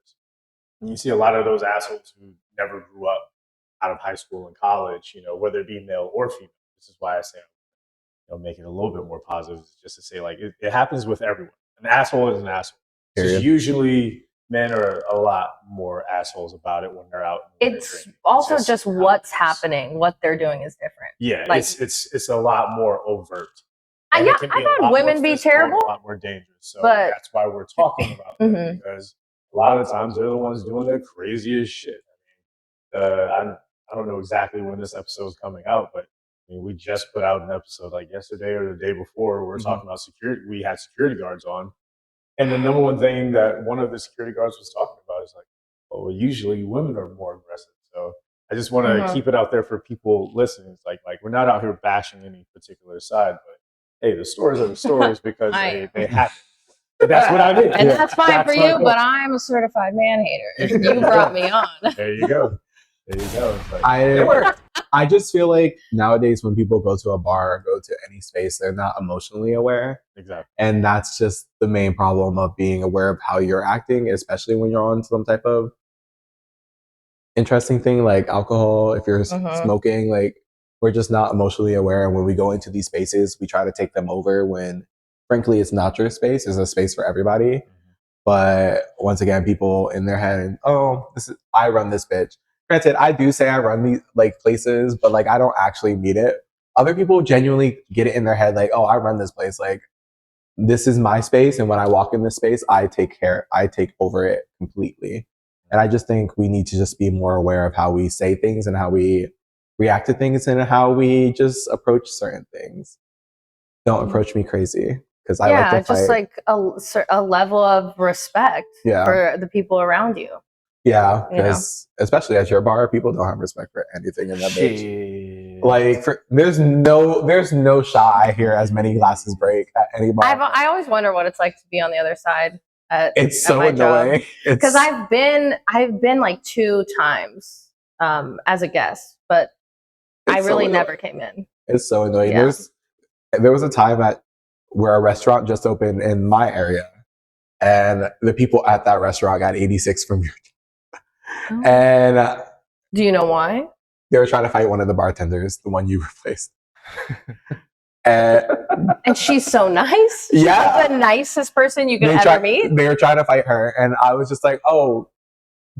And you see a lot of those assholes who never grew up out of high school and college, whether it be male or female. This is why I say, make it a little bit more positive, just to say like it happens with everyone. An asshole is an asshole. It's just Period. usually men are a lot more assholes about it when they're out. And when they're It's drinking. also just how what's it is. happening. What they're doing is different. Yeah, Like- it's a lot more overt. Yeah, And it can be I've a had lot women more be physical and terrible, a lot more dangerous. So but- that's why we're talking about that, Mhm. because a lot of times they're the ones doing the craziest shit. I don't know exactly when this episode is coming out, but we just put out an episode like yesterday or the day before. We're talking about security. We had security guards on, and the number one thing that one of the security guards was talking about is like, well, usually women are more aggressive. So I just want to keep it out there for people listening. It's like we're not out here bashing any particular side, but hey, the stories are the stories because they happen. That's what I mean. And that's fine That's for my you, point. but I'm a certified man hater. There You you brought go. me on. There you go. It's like, I just feel like nowadays when people go to a bar or go to any space, they're not emotionally aware. exactly. And that's just the main problem of being aware of how you're acting, especially when you're on some type of interesting thing like alcohol, if you're smoking, like we're just not emotionally aware. And when we go into these spaces, we try to take them over when frankly it's not your space, it's a space for everybody. But once again, people in their head, oh, I run this bitch. Granted, I do say I run these like places, but like I don't actually mean it. Other people genuinely get it in their head, like, oh, I run this place. Like this is my space, and when I walk in this space, I take over it completely. And I just think we need to just be more aware of how we say things and how we react to things and how we just approach certain things. Don't approach me crazy because I like to fight. Just like a level of respect for the people around you. Yeah, because especially at your bar, people don't have respect for anything in that bitch. Like, there's no shot I hear as many glasses break at any bar. I always wonder what it's like to be on the other side. It's so annoying. Because I've been like 2 times as a guest, but I really never came in. It's so annoying. Yeah. There was a time where a restaurant just opened in my area, and the people at that restaurant got 86 from your. Oh. And do you know why? They were trying to fight one of the bartenders, the one you replaced. And she's so nice. Yeah. Like the nicest person you could ever meet. They were trying to fight her. And I was just like, oh,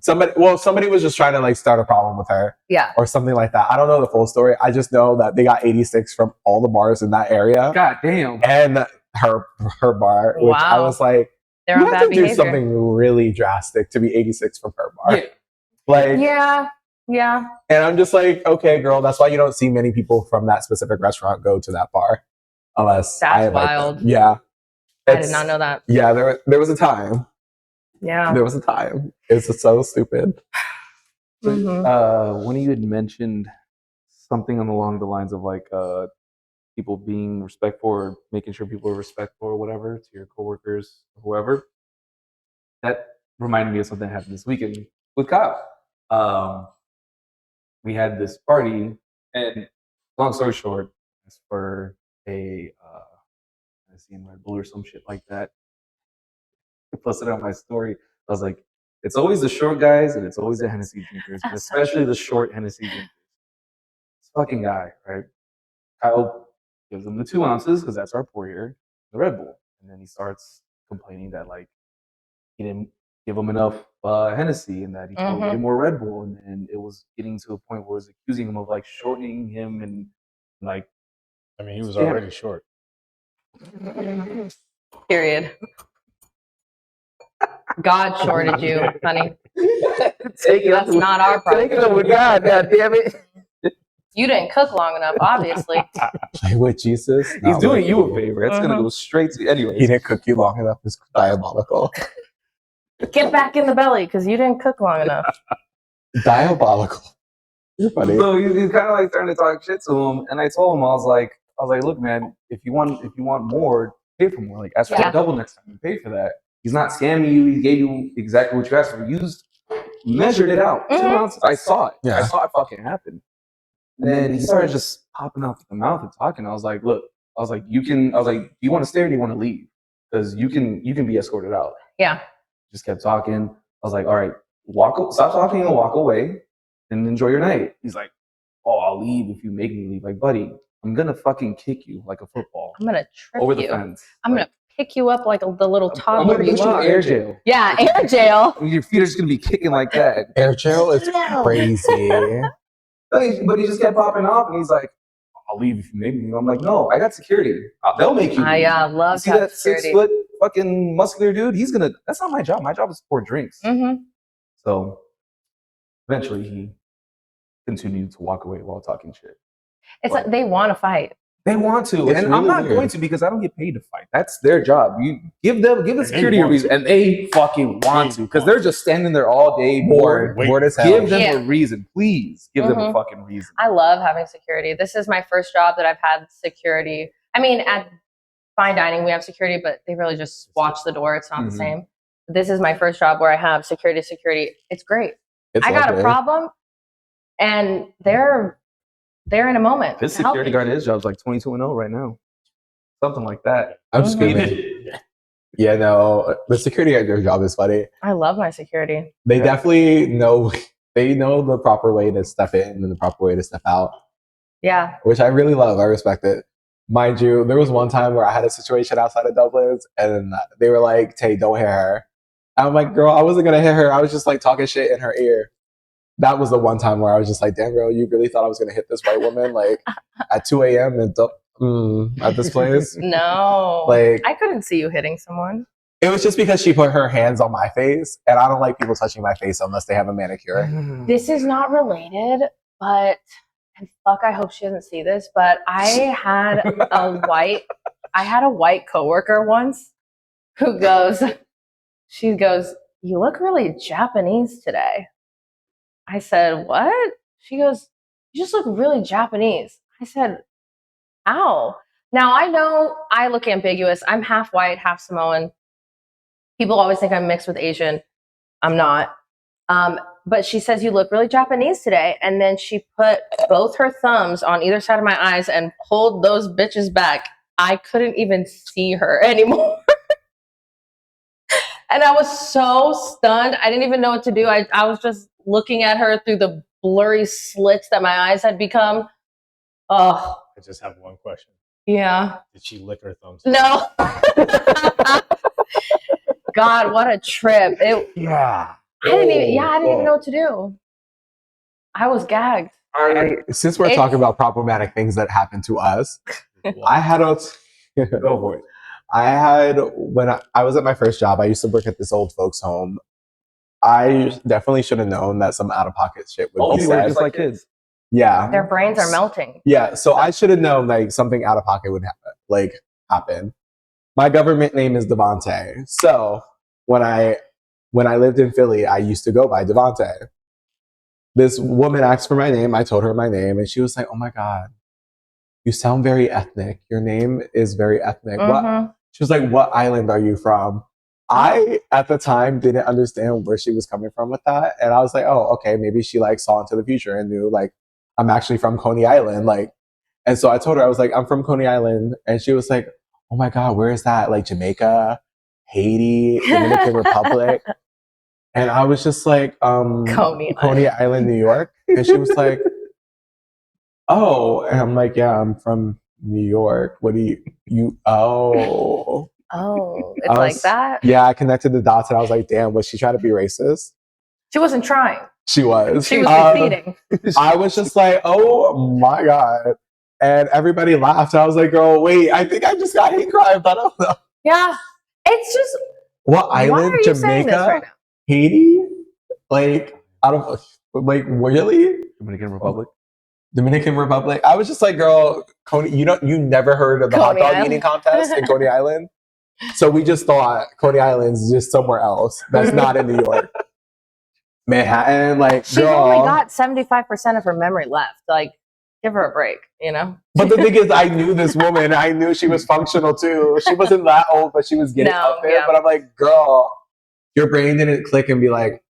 somebody was just trying to like start a problem with her. Yeah. Or something like that. I don't know the full story. I just know that they got 86 from all the bars in that area. God damn. And her bar, which I was like, they're you have to do something really drastic to be 86 from her bar. Yeah. Like, yeah. And I'm just like, okay, girl, that's why you don't see many people from that specific restaurant go to that bar. Unless that's wild. Them. Yeah. I did not know that. Yeah, there was a time. Yeah. There was a time. It's just so stupid. When you had mentioned something along the lines of like people being respectful or making sure people are respectful or whatever to your coworkers or whoever, that reminded me of something that happened this weekend with Kyle. We had this party, and long story short, it's for a Red Bull or some shit like that. I posted on my story. I was like, it's always the short guys and it's always the Hennessy drinkers, and especially the short Hennessy drinkers. This fucking guy, right? Kyle gives him the 2 ounces because that's our pour here, the Red Bull, and then he starts complaining that like he didn't give him enough Hennessy and that he told him more Red Bull, and then it was getting to a point where it was accusing him of like shortening him and like. I mean, he was already short. Period. God shorted you, honey. That's not our problem. Take it over, God damn it. You didn't cook long enough, obviously. Play with Jesus. He's doing you a favor. That's gonna go straight to anyway. He didn't cook you long enough. It's diabolical. Get back in the belly because you didn't cook long enough. Diabolical. You're funny. So he's kind of like trying to talk shit to him, and I told him I was like, look, man, if you want more, pay for more. Like, ask for a double next time and pay for that. He's not scamming you. He gave you exactly what you asked for. You measured it out. 2 ounces. I saw it. Yeah. I saw it fucking happen. And then he started just popping out the mouth and talking. I was like, look, do you want to stay or do you want to leave? Because you can be escorted out. Yeah. Just kept talking. I was like, all right, stop talking and walk away and enjoy your night. He's like, oh, I'll leave if you make me leave. Like, buddy, I'm gonna fucking kick you like a football I'm gonna trip over the you. fence. I'm gonna pick you up like the little I'm toddler gonna you put you in are. air jail. Yeah, air jail. Your feet are just gonna be kicking like that. Air jail is crazy. But he just kept popping off, and he's like, I'll leave if you make me. I'm like, no, I got security. They'll make you. I love You see that security. 6 foot fucking muscular dude? That's not my job. My job is to pour drinks. Mm-hmm. So eventually he continued to walk away while talking shit. It's like they want to fight. They want to, It's and really I'm not weird. going to because I don't get paid to fight. That's their job. You give the security a want reason, and they fucking want to because they're just standing there all day bored. Bored as hell. Give them Yeah. a reason, please. Give them a Mhm. fucking reason. I love having security. This is my first job that I've had security. I mean, at fine dining, we have security, but they really just watch the door. It's not the Mhm. same. This is my first job where I have security. It's great. It's I got a lovely. problem, and they're in a moment. This to help security me. guard, his job's like 22-0 right now, something like that. I'm Mhm. screaming. Yeah, no, the security at your job is funny. I love my security. They Yeah. definitely know. They know the proper way to step in and the proper way to step out, Yeah. which I really love. I respect it. Mind you, there was one time where I had a situation outside of Dublin's, and they were like, "Tay, don't hit her." I'm like, "Girl, I wasn't gonna hit her. I was just like talking shit in her ear." That was the one time where I was just like, "Damn, girl, you really thought I was gonna hit this white woman like at 2 a.m. At this place?" No. Like, I couldn't see you hitting someone. it was just because she put her hands on my face, and I don't like people touching my face unless they have a manicure. This is not related, but and fuck, I hope she doesn't see this. But I had a white coworker once who goes, "You look really Japanese today." I said, "What?" She goes, "You just look really Japanese." I said, "Ow." Now I know I look ambiguous. I'm half white, half Samoan. People always think I'm mixed with Asian. I'm not. But she says, "You look really Japanese today." And then she put both her thumbs on either side of my eyes and pulled those bitches back. I couldn't even see her anymore. And I was so stunned. I didn't even know what to do. I was just looking at her through the blurry slits that my eyes had become. Oh, I just have one question. yeah. Did she lick her thumbs? No. God, what a trip. Yeah. I didn't even know what to do. I was gagged. Since we're It's- talking about problematic things that happened to us, I had a. Go for it. I had when I was at my first job. I used to work at this old folks' home. I definitely should have known that some out of pocket shit would be You were said. just like kids. Yeah, Their brains are melting. yeah. So I should have known like something out of pocket would happen. My government name is Devonte. So when I lived in Philly, I used to go by Devonte. This woman asked for my name. I told her my name, and she was like, "Oh my god, you sound very ethnic. Your name is very ethnic." What? Mhm. She was like, "What island are you from?" I at the time didn't understand where she was coming from with that, and I was like, "Oh, okay, maybe she like saw into the future and knew like I'm actually from Coney Island." Like, and so I told her I was like, "I'm from Coney Island," and she was like, "Oh my god, where is that? Like Jamaica, Haiti, Dominican Republic?" And I was just like, Coney Island, New York," and she was like, "Oh," and I'm like, "Yeah, I'm from New York. What do you? Oh." Oh, I it's like was- that? Yeah, I connected the dots and I was like, damn, was she trying to be racist? She wasn't trying. She was. She was conceding. I was just like, oh my God. And everybody laughed. I was like, girl, wait, I think I just got hate crime. I don't know. Yeah. It's just, What why island? are you saying this Jamaica? right now? Haiti? Like, I don't, like, really? Dominican Republic. Dominican Republic? I was just like, girl, Coney, you never heard of the hot Coney dog Island. eating contest in Coney Island? So we just thought Coney Island's just somewhere else that's not in New York. Manhattan, like, She's girl. only got 75% of her memory left. Like, give her a break, you know? But the thing is, I knew this woman. I knew she was functional too. She wasn't that old, but she was getting No, up there. yeah. But I'm like, girl, your brain didn't click and be like,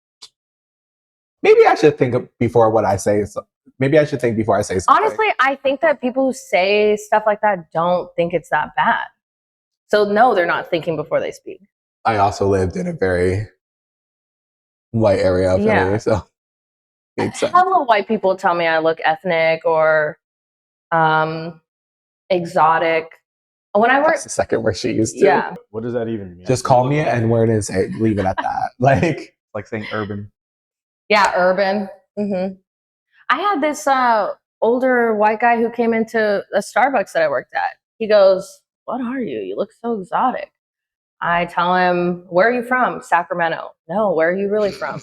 maybe I should think before what I say. So maybe I should think before I say something. Honestly, I think that people who say stuff like that don't think it's that bad. So no, they're not thinking before they speak. I also lived in a very white area of Yeah. LA, so makes sense. Hella white people tell me I look ethnic or exotic. When I That's work, the second word she used to. yeah, What does that even mean? Just call me an N-word and say, leave it at that. Like, Like saying urban. yeah, urban. I had this older white guy who came into a Starbucks that I worked at. He goes, "What are you? You look so exotic." I tell him, "Where are you from?" "Sacramento." "No, where are you really from?"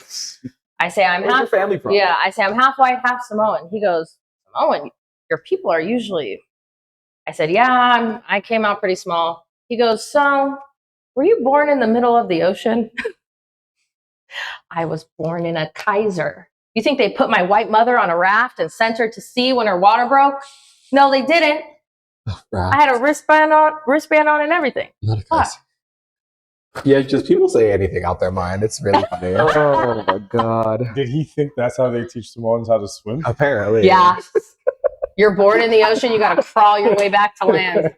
I say, "I'm Where's your half family from? Yeah, I say I'm half white, half Samoan. He goes, "Samoan? Your people are usually." I said, "Yeah, I came out pretty small." He goes, "So, were you born in the middle of the ocean?" I was born in a Kaiser. You think they put my white mother on a raft and sent her to sea when her water broke? No, they didn't. I had a wristband on and everything. Not a Fuck. curse. Yeah, just people say anything out their mind. It's really funny. Oh my god. Did he think that's how they teach Samoans how to swim? Apparently. Yeah. You're born in the ocean, you got to crawl your way back to land.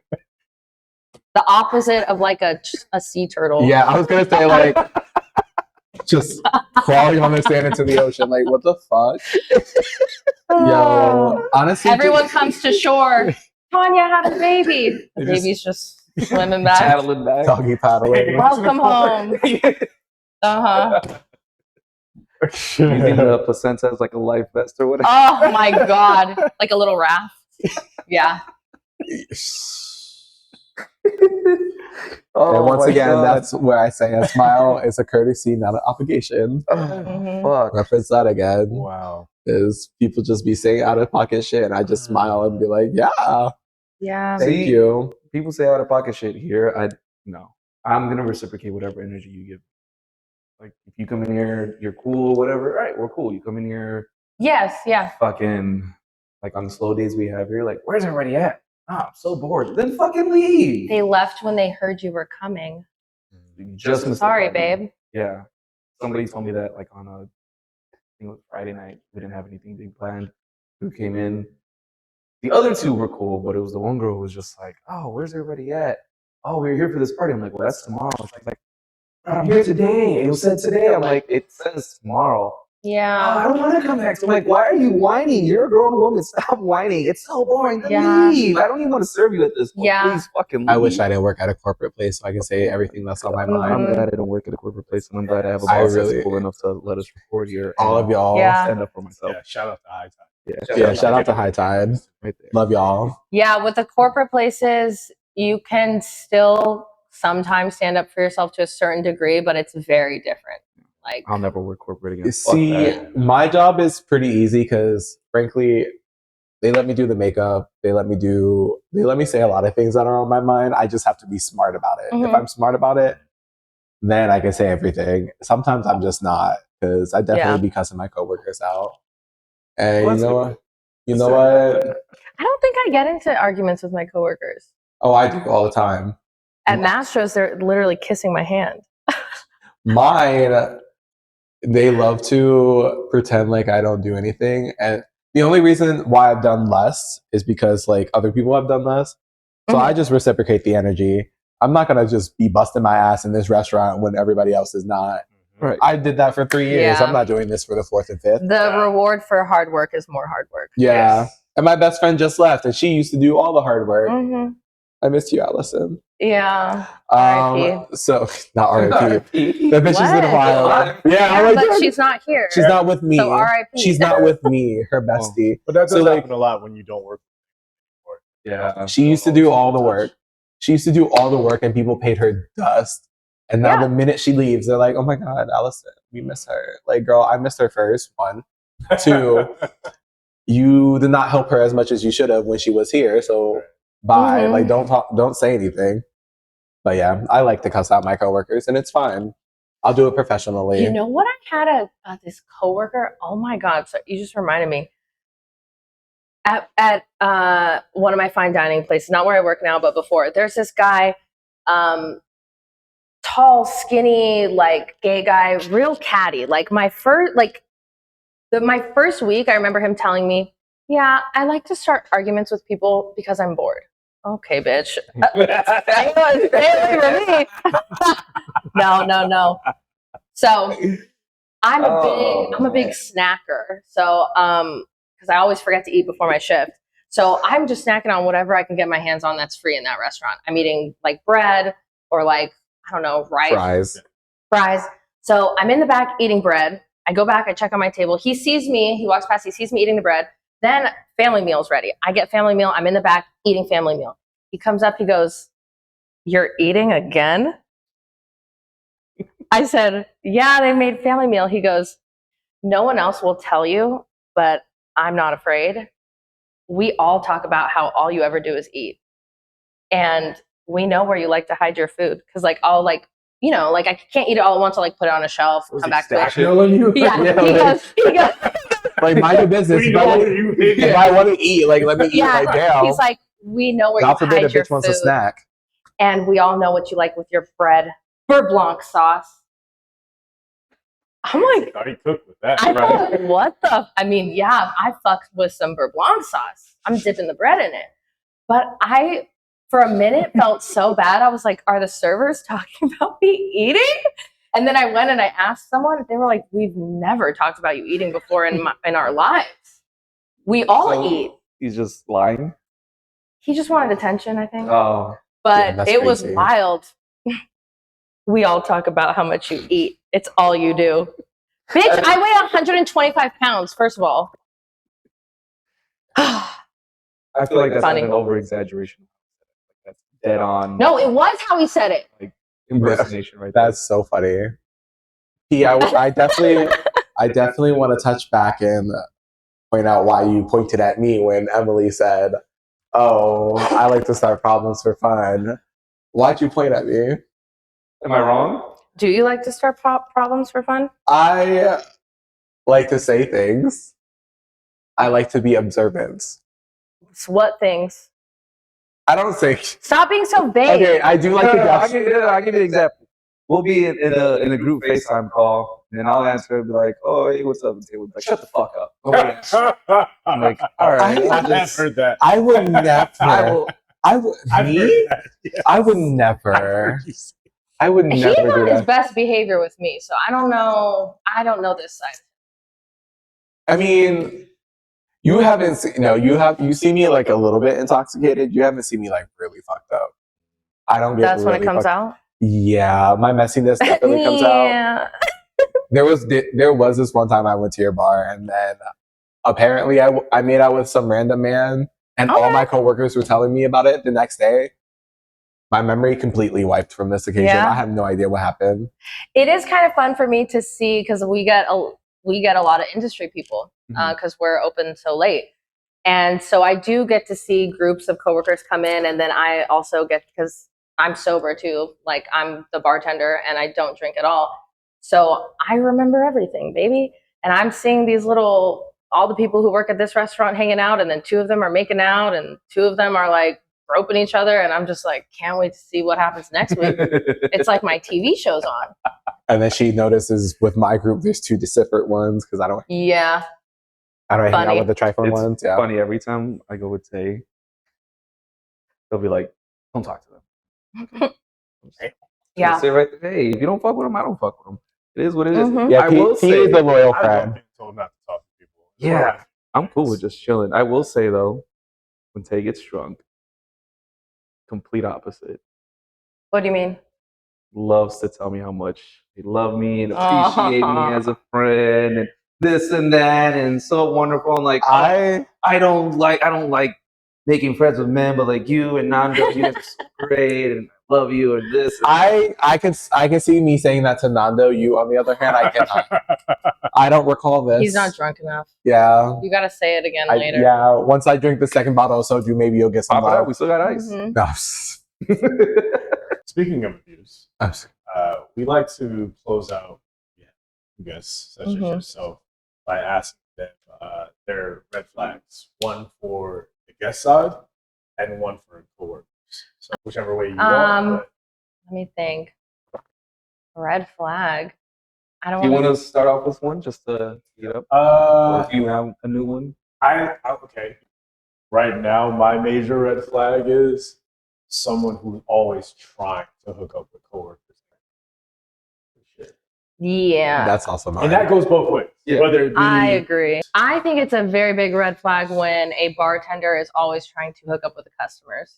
The opposite of like a sea turtle. Yeah, I was gonna say like just crawling on the sand into the ocean. Like, what the fuck? Yo, honestly, Everyone comes to shore. Tanya had a baby. The baby's just swimming back. Paddling back. doggy paddling. Welcome home. Uh-huh. Using the placenta as like a life vest or whatever. Oh my God. Like a little raft. Yeah. Oh And once my again, God. that's where I say a smile is a courtesy, not an obligation. Mhm. Fuck. Reference that again. Wow. Is people just be saying out of pocket shit, and I just smile and be like, "Yeah, Yeah. thank See? you." People say out of pocket shit here. I'm gonna reciprocate whatever energy you give. Like if you come in here, you're cool, whatever. All right, we're cool. You come in here, Yes. Yeah. fucking like on the slow days we have here, like where's everybody at? Oh, I'm so bored. Then fucking leave. They left when they heard you were coming. You just missed the Sorry, party. babe. Yeah. Somebody told me that like on a I think it was Friday night. We didn't have anything big planned. Who came in? The other two were cool, but it was the one girl who was just like, "Oh, where's everybody at? Oh, we're here for this party." I'm like, "Well, that's tomorrow." She's like, "I'm here today. It was said today." I'm like, "It says tomorrow." "Oh, I Yeah. don't want to come back. So I'm like, "Why are you whining? You're a grown woman. Stop whining. It's so boring. Then Yeah. leave. I don't even want to serve you at this point. Yeah. Please fucking leave." I wish I didn't work at a corporate place so I can say everything that's on my Mhm. mind. I'm glad I don't work at a corporate place, and I'm glad I have a I boss really- that's cool enough to let us record here. All and of y'all. Yeah. stand up for myself. Yeah, shout out to High Tide. Yeah, shout out to High Tide. Right there. Love y'all. Yeah. With the corporate places, you can still sometimes stand up for yourself to a certain degree, but it's very different. Like, I'll never work corporate again. Fuck See, that. my job is pretty easy because, frankly, they let me do the makeup. They let me say a lot of things that are on my mind. I just have to be smart about it. If Mhm. I'm smart about it, then I can say everything. Sometimes I'm just not because I definitely be cussing my coworkers out. And Well, you know that's what? You know what? I don't think I get into arguments with my coworkers. Oh, I do all the time. At Mastro's, they're literally kissing my hand. Mine, they love to pretend like I don't do anything. And the only reason why I've done less is because like other people have done less. So Mhm. I just reciprocate the energy. I'm not going to just be busting my ass in this restaurant when everybody else is not. Right. I did that for 3 years. Yeah. I'm not doing this for the 4th and 5th. The reward for hard work is more hard work. Yeah. Yes. And my best friend just left and she used to do all the hard work. Mm-hmm. I missed you, Allison. Yeah. R.I.P. So, not R.I.P. That bitch has been a What? while. Yeah, Yeah, I'm like, but "Damn, she's not here. she's not with me. So R.I.P. She's not with me, her bestie. But that does So, like, happen a lot when you don't work. Yeah. She used to do all the work. She used to do all the work and people paid her dust. And now Yeah. the minute she leaves, they're like, "Oh my God, Allison, we miss her." Like, girl, I missed her first. 1. 2, you did not help her as much as you should have when she was here. So bye. Mhm. Like, don't say anything. But yeah, I like to cuss out my coworkers and it's fine. I'll do it professionally. You know what? I had this coworker. Oh my God. So you just reminded me. at one of my fine dining places, not where I work now, but before. There's this guy, tall, skinny, like gay guy, real catty. Like my first week, I remember him telling me, "Yeah, I like to start arguments with people because I'm bored." Okay, bitch. Stay away from me. No. So I'm a big snacker. So because I always forget to eat before my shift. So I'm just snacking on whatever I can get my hands on that's free in that restaurant. I'm eating like bread or like, I don't know, rice. Fries. So I'm in the back eating bread. I go back, I check on my table. He sees me, he walks past, he sees me eating the bread. Then family meal's ready. I get family meal. I'm in the back eating family meal. He comes up, he goes, "You're eating again?" I said, "Yeah, they made family meal." He goes, "No one else will tell you, but I'm not afraid. We all talk about how all you ever do is eat. And we know where you like to hide your food. Because like I'll like, you know, like I can't eat it all at once. I'll like put it on a shelf, come back to it. Yeah. He goes, like mind your business. If I want to eat, like let me eat right now. He's like, we know where God you forbid hide a your bitch wants food. a snack. And we all know what you like with your bread. Beurre blanc sauce. I'm like, thought he cooked with that. I thought, what the? I mean, yeah, I fucked with some beurre blanc sauce. I'm dipping the bread in it. But I, for a minute, felt so bad. I was like, are the servers talking about me eating? And then I went and I asked someone. They were like, we've never talked about you eating before in our lives. We all eat. He's just lying. He just wanted attention, I think. Oh, but yeah, it was wild. We all talk about how much you eat. It's all you do. Bitch, I weigh 125 pounds, first of all. I feel like that's Funny. an over-exaggeration. That's dead on. No, it was how he said it. Like impersonation, right there. That's so funny. Yeah, I definitely want to touch back and point out why you pointed at me when Emily said, "Oh, I like to start problems for fun." Why'd you point at me? Am I wrong? Do you like to start problems for fun? I like to say things. I like to be observant. So what things? I don't say. Stop being so vague. Okay, I do like to I'll give you an example. We'll be in a group FaceTime call, and I'll answer and be like, "Oh, hey, what's up?" And they would be like, "Shut the fuck up." I'm like, "All right." I've heard that. I would never. I would never. I would He's never do on his that. best behavior with me, so I don't know. I don't know this side. I mean, you haven't seen. No, you see me like a little bit intoxicated. You haven't seen me like really fucked up. I don't get. That's really when it comes out. Yeah, my messiness definitely comes out. There was this one time I went to your bar, and then apparently I made out with some random man, and all my coworkers were telling me about it the next day. My memory completely wiped from this occasion. Yeah. I have no idea what happened. It is kind of fun for me to see because we get a lot of industry people because we're open so late. And so I do get to see groups of coworkers come in, and then I also get, because I'm sober too, like I'm the bartender and I don't drink at all. So I remember everything, baby. And I'm seeing all the people who work at this restaurant hanging out, and then 2 of them are making out, and 2 of them are like groping each other. And I'm just like, can't wait to see what happens next week. It's like my TV show's on. And then she notices with my group, there's 2 separate ones because I don't hang out with the trifling ones. Yeah. Funny, every time I go with Tay, they'll be like, "Don't talk to them." Yeah. Say right there, hey, if you don't fuck with them, I don't fuck with them. It is what it is. Yeah, I will say, he is a loyal I've friend. been told not to talk to people. Yeah, I'm cool with just chilling. I will say though, when Tay gets drunk, complete opposite. What do you mean? Loves to tell me how much they love me and appreciate me as a friend and this and that and so wonderful. And like I don't like making friends with men, but like you and Nando, you guys are so great and I love you and this. And I can see me saying that to Nando. You, on the other hand, I cannot. I don't recall this. He's not drunk enough. Yeah. You got to say it again later. Yeah. Once I drink the second bottle of soju, maybe you'll get some love. We still got ice. No. Speaking of abuse, we like to close out, I guess, such as yourself, by asking them their red flags. One for the guest side and one for coworkers. So whichever way you want. But Let me think. Red flag. I don't Do you want want to start off with one just to get up? Or uh, do you have a new one? okay. Right now, my major red flag is someone who's always trying to hook up with coworkers. Yeah. That's also mine. And that goes both ways. Yeah. Whether it be I agree. I think it's a very big red flag when a bartender is always trying to hook up with the customers.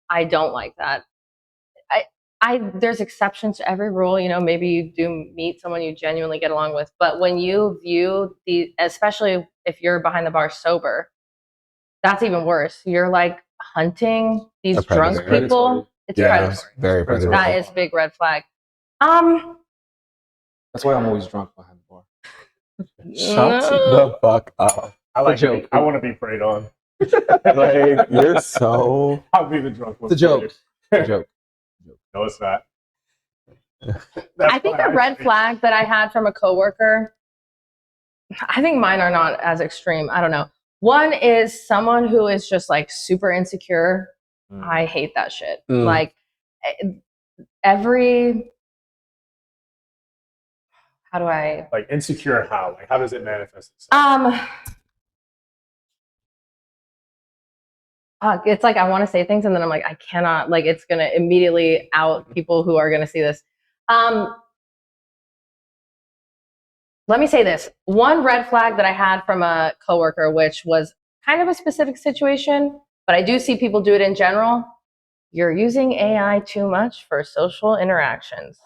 I don't like that. There's exceptions to every rule. You know, maybe you do meet someone you genuinely get along with, but when you view especially if you're behind the bar sober, that's even worse. You're like hunting these A drunk predator. people. It's Yeah, predatory. very Predatory. predatory. That is a big red flag. That's why I'm always drunk behind the bar. Shut No. the fuck up. I like joke. I want to be preyed on. Like, you're so. I'll be the drunk one. It's a joke. It's a joke. No, it's not. I think a red flag that I had from a coworker, I think mine are not as extreme. I don't know. One is someone who is just like super insecure. I hate that shit. Like how do I like insecure? How? Like how does it manifest itself? It's like I want to say things and then I'm like I cannot, like it's gonna immediately out people who are gonna see this. Let me say this. One red flag that I had from a coworker, which was kind of a specific situation, but I do see people do it in general. You're using AI too much for social interactions.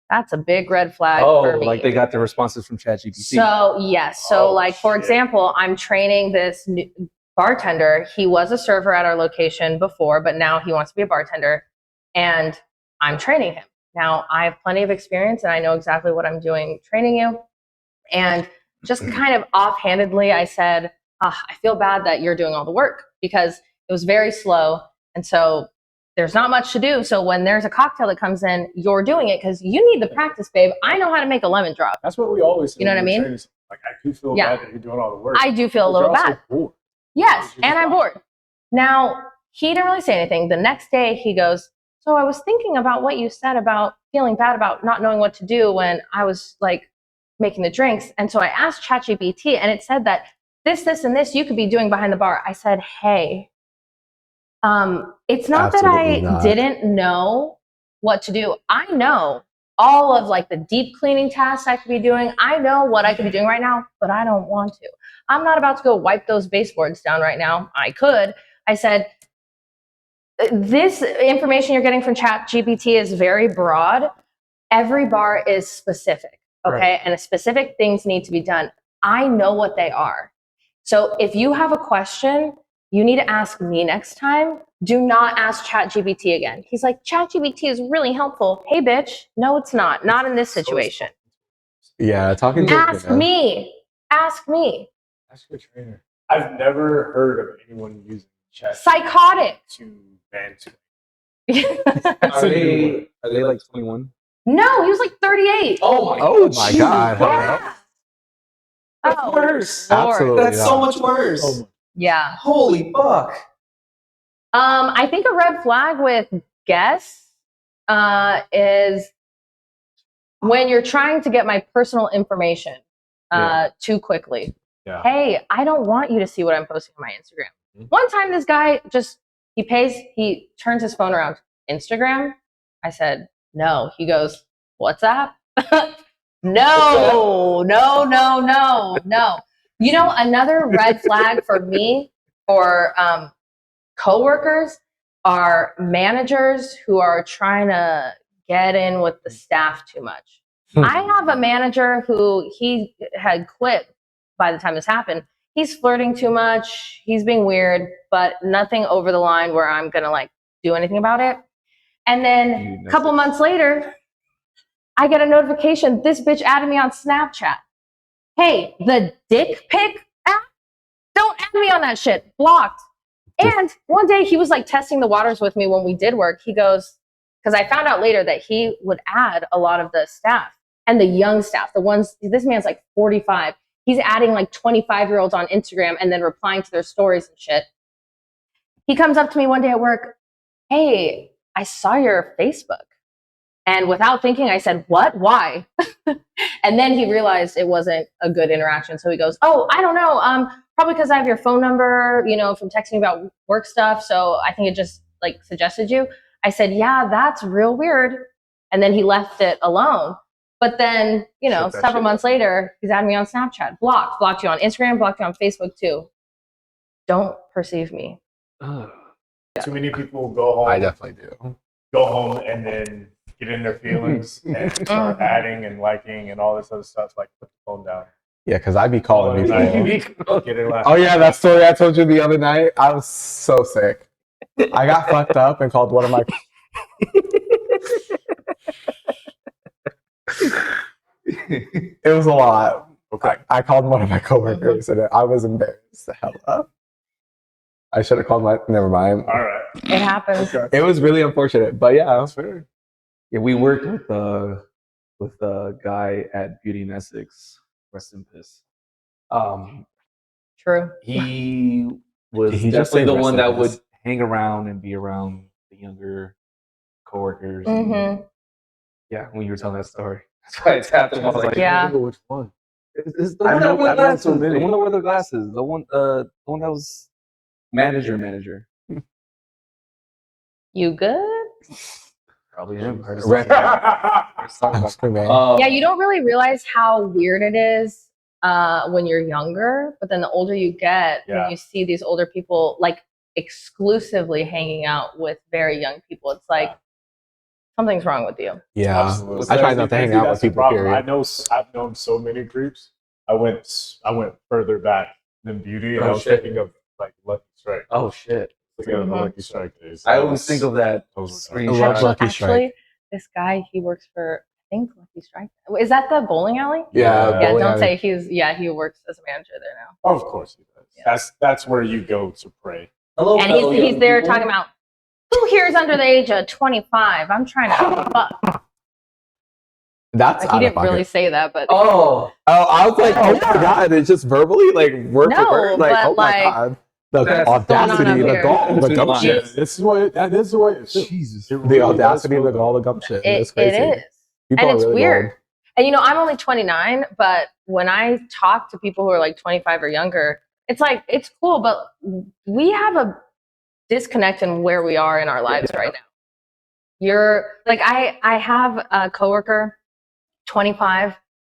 That's a big red flag for me. Like they got the responses from ChatGPT. So yes. So like for example, I'm training this new bartender. He was a server at our location before, but now he wants to be a bartender, and I'm training him. Now I have plenty of experience and I know exactly what I'm doing training you. And just kind of offhandedly, I said, I feel bad that you're doing all the work because it was very slow. And so there's not much to do. So when there's a cocktail that comes in, you're doing it because you need the practice, babe. I know how to make a lemon drop. That's what we always say. You know what I mean? Like I do feel bad that you're doing all the work. I do feel a little bad. Bored. Yes, and I'm bored. Now, he didn't really say anything. The next day, he goes, so I was thinking about what you said about feeling bad about not knowing what to do when I was like making the drinks. And so I asked ChatGPT and it said that this, and this you could be doing behind the bar. I said, hey, it's not Absolutely that I not. didn't know what to do. I know all of like the deep cleaning tasks I could be doing. I know what I could be doing right now, but I don't want to. I'm not about to go wipe those baseboards down right now. I could. I said, this information you're getting from ChatGPT is very broad. Every bar is specific, okay? Right. And specific things need to be done. I know what they are. So if you have a question, you need to ask me next time. Do not ask ChatGPT again. He's like, ChatGPT is really helpful. Hey, bitch. No, it's not. Not in this situation. Yeah, talking to Ask me. Ask me. Ask your trainer. I've never heard of anyone using ChatGPT psychotic to mansplain. Are they like 21? No, he was like 38. Oh my God. Yeah. That's Oh, worse. Lord. Absolutely. That's so much worse. Oh Yeah. Holy fuck. I think a red flag with guests is when you're trying to get my personal information too quickly. Yeah. Hey, I don't want you to see what I'm posting on my Instagram. Mm-hmm. One time this guy he turns his phone around. Instagram? I said, no. He goes, WhatsApp? No. You know, another red flag for me for coworkers are managers who are trying to get in with the staff too much. I have a manager who he had quit by the time this happened. He's flirting too much. He's being weird, but nothing over the line where I'm going to like do anything about it. And then a couple months later, I get a notification. This bitch added me on Snapchat. Hey, the dick pic app? Don't add me on that shit. Blocked. And one day he was like testing the waters with me when we did work. He goes, because I found out later that he would add a lot of the staff and the young staff, the ones, this man's like 45. He's adding like 25-year-olds on Instagram and then replying to their stories and shit. He comes up to me one day at work, hey, I saw your Facebook. And without thinking, I said, what? Why? And then he realized it wasn't a good interaction. So he goes, oh, I don't know. Probably because I have your phone number, from texting about work stuff. So I think it just like suggested you. I said, yeah, that's real weird. And then he left it alone. But then, several months later, he's added me on Snapchat, blocked you on Instagram, blocked you on Facebook too. Don't perceive me. Too many people go home. I definitely do. Go home and then get in their feelings and start adding and liking and all this other stuff. Like, put the phone down. Yeah, because I be calling people. Get it Oh yeah, that story I told you the other night. I was so sick. I got fucked up and called one of my. It was a lot. Okay. I called one of my coworkers and I was embarrassed the hell up. I should have called my. Never mind. All right. It happens. Okay. It was really unfortunate, but yeah, That's fair. Yeah, we worked with a guy at Beauty and Essex. Rest in peace. True. He was Did he just say definitely the rest one in that peace? would hang around and be around the younger coworkers. Mm-hmm. Yeah, when you were telling that story, that's why it's happening. I was like, Yeah. I remember which one. It's the I one know- that wore I know glasses. so The many. one that wore the glasses. The one that was manager. You good? Probably him. Right. Yeah, you don't really realize how weird it is when you're younger, but then the older you get, Yeah. when you see these older people like exclusively hanging out with very young people, it's like something's wrong with you. Yeah, Absolutely. I try not to hang out with That's the people. problem. Period. I've known so many groups. I went further back than beauty, and Oh, I was shit. thinking of like Lucky Strike. Oh shit! Thinking of the Mhm. Lucky Strike days. I always think of that Those were I screenshot. love Lucky Strike. Actually, this guy, he works for, I think, Lucky Strike. Is that the bowling alley? Yeah, Yeah, Yeah, bowling don't alley. say he works as a manager there now. Of course he does. Yeah. That's where you go to pray. Hello, And fellow he's young there people. talking about, who here is under the age of 25? I'm trying to fuck. That's Like, out he of didn't pocket. really say that, but Oh, I was like, oh my Yeah. god, it's just verbally, like word for No, word, like, but, oh my like, god, the that's audacity, going on the up gall, the here. gum Yeah, shit, This is what Jesus! It the really audacity, does the feel gall, the that. gum shit. it It's crazy. is. People And are it's really weird. bold. And I'm only 29, but when I talk to people who are like 25 or younger, it's like, it's cool, but we have a disconnect in where we are in our lives right now. You're like, I have a coworker, 25.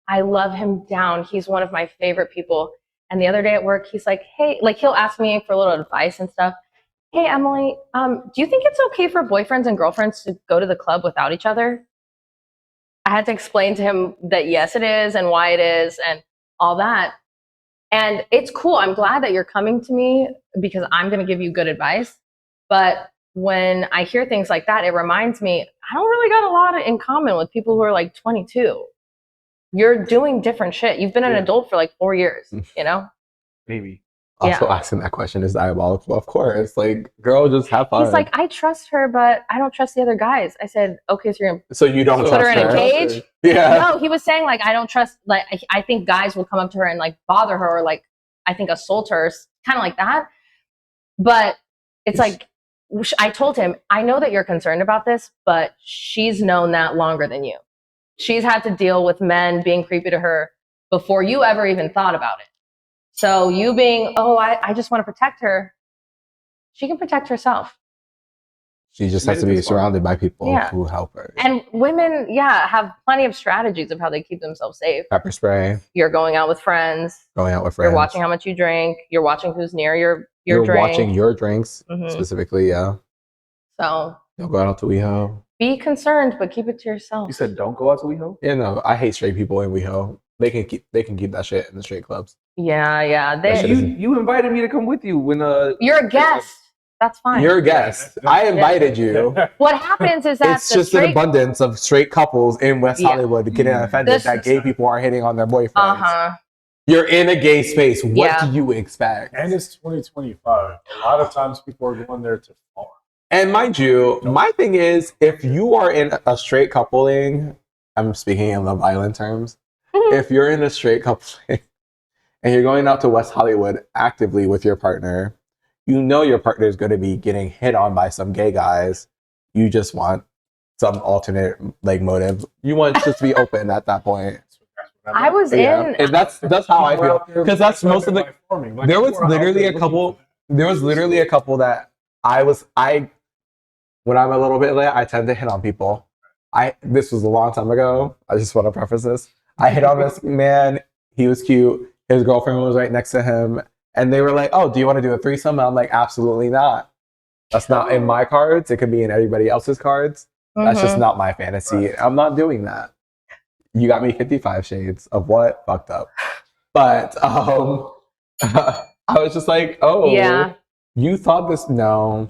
I love him down. He's one of my favorite people. And the other day at work, he's like, hey, like he'll ask me for a little advice and stuff. Hey, Emily, do you think it's okay for boyfriends and girlfriends to go to the club without each other? I had to explain to him that yes, it is, and why it is, and all that. And it's cool. I'm glad that you're coming to me because I'm going to give you good advice. But when I hear things like that, it reminds me I don't really got a lot in common with people who are like 22. You're doing different shit. You've been an adult for like 4 years, you know? Maybe. Also, Yeah. asking that question is diabolical. Of course, like, girl, just have fun. He's like, I trust her, but I don't trust the other guys. I said, okay, so you're going so you don't to put her trust in a cage? Yeah. No, he was saying like, I don't trust, like, I think guys will come up to her and like bother her or like, I think assault her, kind of like that. But it's like, I told him, I know that you're concerned about this, but she's known that longer than you. She's had to deal with men being creepy to her before you ever even thought about it. So you being, oh, I just want to protect her. She can protect herself. She just She has to made it be this far. surrounded by people Yeah. who help her. And women, have plenty of strategies of how they keep themselves safe. Pepper spray, You're going out with friends. going out with friends. You're watching how much you drink. You're watching who's near your You're drink. watching your drinks Mhm. specifically. Yeah. So Don't go out to WeHo. be concerned, but keep it to yourself. You said don't go out to WeHo? Yeah, no, I hate straight people in WeHo. They can keep that shit in the straight clubs. Yeah. That shit is- You invited me to come with you when You're a guest. That's fine. You're a guest. I invited you. What happens is that It's just an abundance of straight couples in West Yeah. Hollywood getting offended This- that gay people are hitting on their boyfriends. Uh-huh. You're in a gay space. What Yeah. do you expect? And it's 2025. A lot of times people are going there to farm. And mind you, my thing is, if you are in a straight coupling, I'm speaking in Love Island terms. If you're in a straight coupling and you're going out to West Hollywood actively with your partner, you know your partner is going to be getting hit on by some gay guys. You just want some alternate like motive. You want it just to be open at that point. I was Yeah, in. and that's how I feel because that's most of the. There was literally a couple. There was literally a couple that I when I'm a little bit late, I tend to hit on people. This was a long time ago. I just want to preface this. I hit on this man. He was cute. His girlfriend was right next to him, and they were like, "Oh, do you want to do a threesome?" And I'm like, "Absolutely not. That's not in my cards. It could be in everybody else's cards. That's just not my fantasy. I'm not doing that." You got me 55 shades of what? Fucked up. But I was just like, "Oh, Yeah. you thought this? No."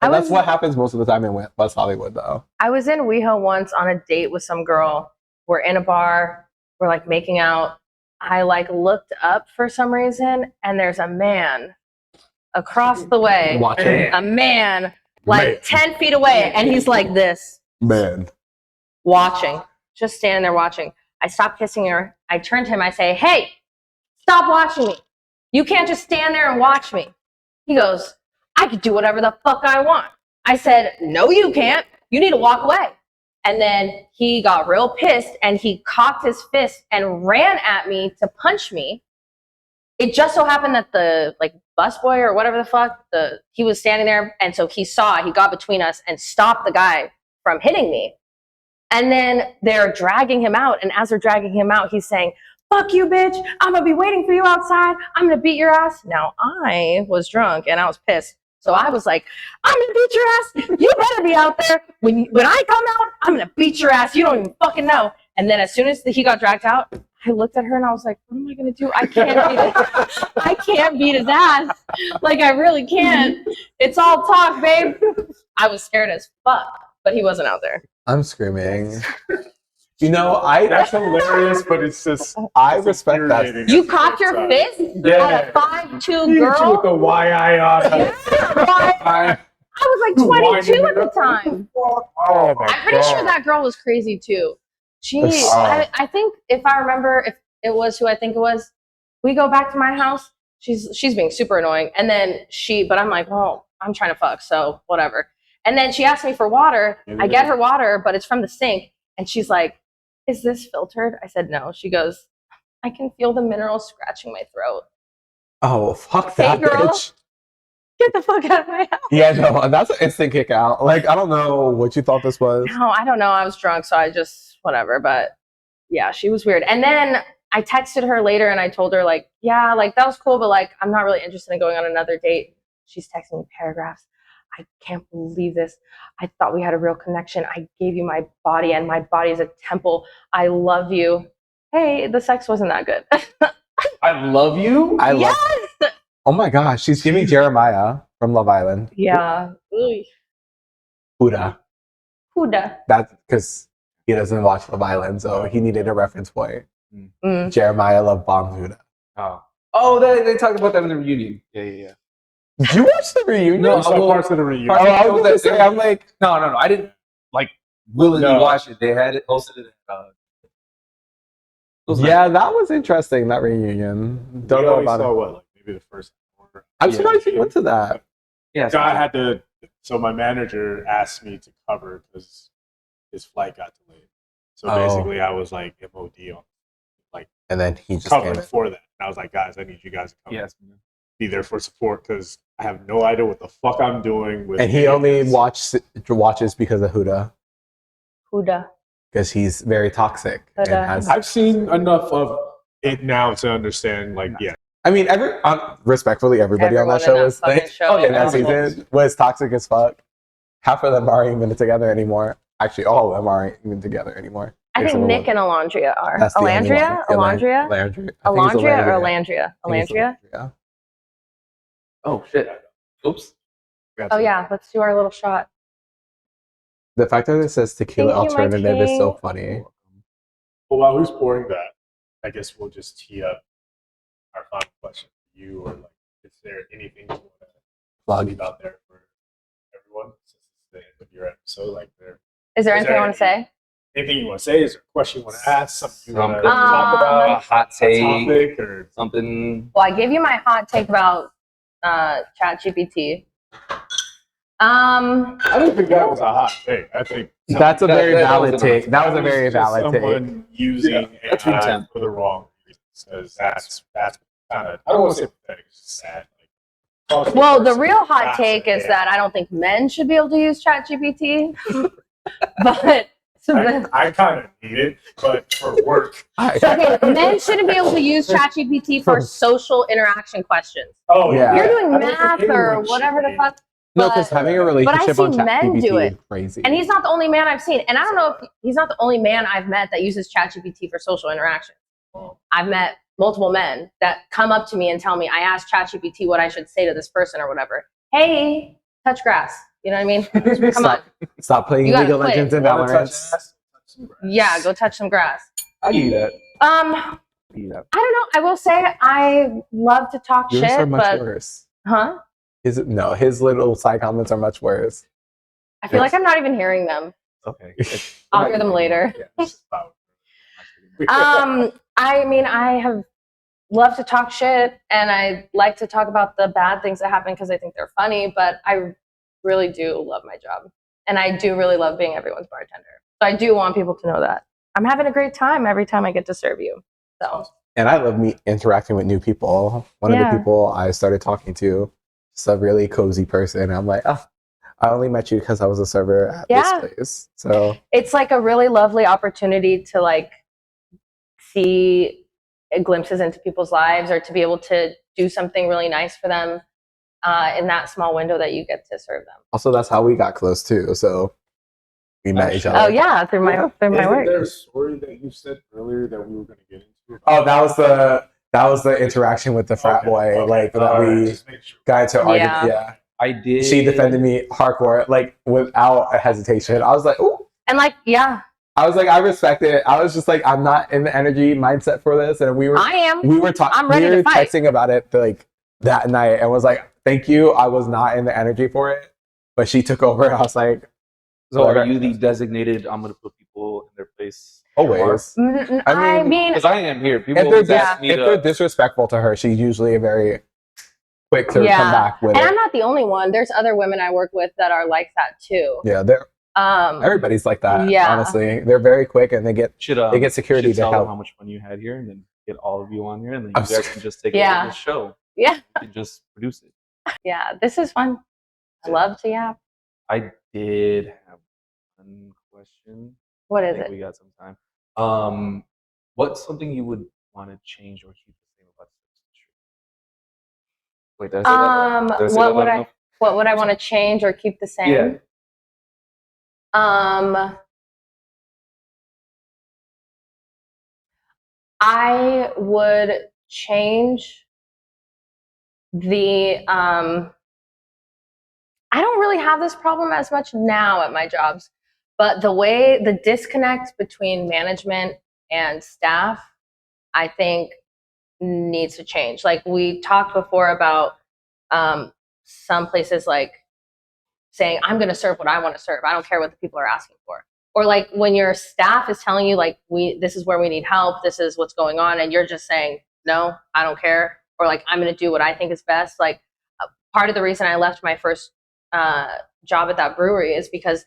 And that's what happens most of the time in West Hollywood, though. I was in WeHo once on a date with some girl. We're in a bar. We're like making out. I like looked up for some reason, and there's a man across the way. Watching. A man like Man. 10 feet away, and he's like this, Man. watching, just standing there watching. I stopped kissing her. I turned to him. I say, "Hey, stop watching me. You can't just stand there and watch me." He goes, "I could do whatever the fuck I want." I said, "No, you can't. You need to walk away." And then he got real pissed and he cocked his fist and ran at me to punch me. It just so happened that the like busboy or whatever the fuck, he was standing there, and so he got between us and stopped the guy from hitting me. And then they're dragging him out, and as they're dragging him out, he's saying, "Fuck you, bitch. I'm gonna be waiting for you outside. I'm gonna beat your ass." Now, I was drunk and I was pissed. So I was like, "I'm gonna beat your ass. You better be out there. When I come out, I'm gonna beat your ass. You don't even fucking know." And then as soon as he got dragged out, I looked at her and I was like, "What am I gonna do? I can't beat it. I can't beat his ass. Like, I really can't. It's all talk, babe." I was scared as fuck, but he wasn't out there. I'm screaming. You know, That's hilarious, but it's just. I respect that. infuriating You at the cocked same your time. fist at a 5'2" With girl? the YI on it. Yeah, why? I was like 22 at the time. Oh my I'm pretty sure that girl was crazy too. I think if I remember, if it was who I think it was, we go back to my house. She's being super annoying, and then but I'm like, well, I'm trying to fuck, so whatever. And then she asked me for water. I get her water, but it's from the sink, and she's like, "Is this filtered?" I said no. She goes, "I can feel the minerals scratching my throat." Oh, fuck Hey, that girl. bitch. Get the fuck out of my house. Yeah, no, that's an instant kick out. Like, I don't know what you thought this was. No, I don't know. I was drunk, so I just whatever. But yeah, she was weird. And then I texted her later and I told her, like, yeah, like that was cool, but like I'm not really interested in going on another date. She's texting me paragraphs. "I can't believe this. I thought we had a real connection. I gave you my body, and my body is a temple. I love you." Hey, the sex wasn't that good. I love you. Yes! Oh my gosh, she's giving Jeremiah from Love Island. Yeah. Ooh. Huda. Huda. That's because he doesn't watch Love Island, so he needed a reference point. Mm. Jeremiah Love Bomb Huda. Oh, they talked about that in the reunion. Yeah. Did you watch the reunion? You saw parts of the reunion. Oh, I was gonna say, I'm like, No. I didn't like willingly watch it. They had it posted it. yeah, that was interesting. That reunion. Don't know about saw it. what, like maybe the first hour. I'm surprised you went to that. Yeah, So I had to. So my manager asked me to cover because his flight got delayed. So basically, I was like MOD on, like, And then he just covered came. for that. And I was like, guys, I need you guys to come. Yes. Be there for support because I have no idea what the fuck I'm doing with. And he only watches because of Huda. Huda. Because he's very toxic. And Huda. has, I've seen enough of it now to understand, like, yeah. I mean, respectfully, everybody on that show is like, in that season was toxic as fuck. Half of them aren't even together anymore. Actually, all of them aren't even together anymore. I think Nick and Alondria are. That's the only one. Alondria? Alondria? Alondria or Alandria? Alandria? Yeah. Oh shit. Oops. Oh yeah, let's do our little shot. The fact that it says tequila Thank you, my alternative is so king. funny. Well, while who's pouring that, I guess we'll just tee up our final question for you, or like, is there anything you want to Plug. leave out there for everyone since it's the end of your episode? Like, Is there anything I want to say? anything you want to say? Is there a question you want to ask? Something you want to Something, talk about? a hot A take, topic or something. Well, I gave you my hot take about ChatGPT. I don't think that was a hot take. I think That's a very that valid wasn't a hot take. That was a very just valid take. someone using that's AI intent. for the wrong reasons. Because that's kind of, I don't want to say pathetic, it's just sad. Like, Well, the real hot take is that I don't think men should be able to use ChatGPT. But I kind of need it, but for work. okay, men shouldn't be able to use ChatGPT for social interaction questions. Oh Yeah. You're doing I don't think math or anyone whatever should the be. fuck. No, because having a relationship see on men ChatGPT do it. is crazy. And he's not the only man I've seen. And I don't know if he's not the only man I've met that uses ChatGPT for social interaction. I've met multiple men that come up to me and tell me, I asked ChatGPT what I should say to this person or whatever. Hey, touch grass. You know what I mean? Come on. Stop playing You gotta League of quit. Legends and Wanna touch Valorant. ass? Touch some grass. Yeah, go touch some grass. I give you that. I I give you that. don't know. I will say I love to talk Yours shit, are much but worse. huh? His little side comments are much worse. I feel like I'm not even hearing them. Okay. I'll hear them later. Yeah, it's just about- I mean, I have loved to talk shit and I like to talk about the bad things that happen because I think they're funny, but I really do love my job. And I do really love being everyone's bartender. So I do want people to know that. I'm having a great time every time I get to serve you. So And I love interacting with new people. One of the people I started talking to is a really cozy person. I'm like, oh, I only met you because I was a server at this place. So it's like a really lovely opportunity to like see glimpses into people's lives or to be able to do something really nice for them in that small window that you get to serve them. also that's how we got close too. So we met each other. Oh yeah, through my work. Isn't there a story that you said earlier that we were going to get into? Oh, that was the interaction with the frat boy, like that we got into an argument. Yeah. I did. She defended me hardcore, like without a hesitation. I was like, ooh. And like, yeah. I was like, I respect it. I was just like, I'm not in the energy mindset for this. And we were I'm we ready were to fight. texting about it like that night and was like, thank you. I was not in the energy for it. But she took over. I was like, so are you the designated I'm gonna put people in their place? always. I mean, because I am here. People If always ask me they're disrespectful to her, she's usually very quick to come back with and it. I'm not the only one. There's other women I work with that are like that too. Yeah, everybody's like that. Yeah. Honestly, they're very quick and they get security to tell help. them how much fun you had here, and then get all of you on here, and then you guys can just take Yeah. over the show. Yeah. You can just produce it. Yeah, this is fun. I love to yap. I did have one question. What I is think it? we got some time. What's something you would want to change or keep the same about the industry? Wait, did I say that? Did I say that loud enough? What would I want to change or keep the same? Yeah. I would change the I don't really have this problem as much now at my jobs, but the disconnect between management and staff, I think needs to change. Like we talked before about some places like saying, I'm going to serve what I want to serve. I don't care what the people are asking for. Or like when your staff is telling you like, this is where we need help. This is what's going on. And you're just saying, no, I don't care. Or like, I'm going to do what I think is best. Like part of the reason I left my first job at that brewery is because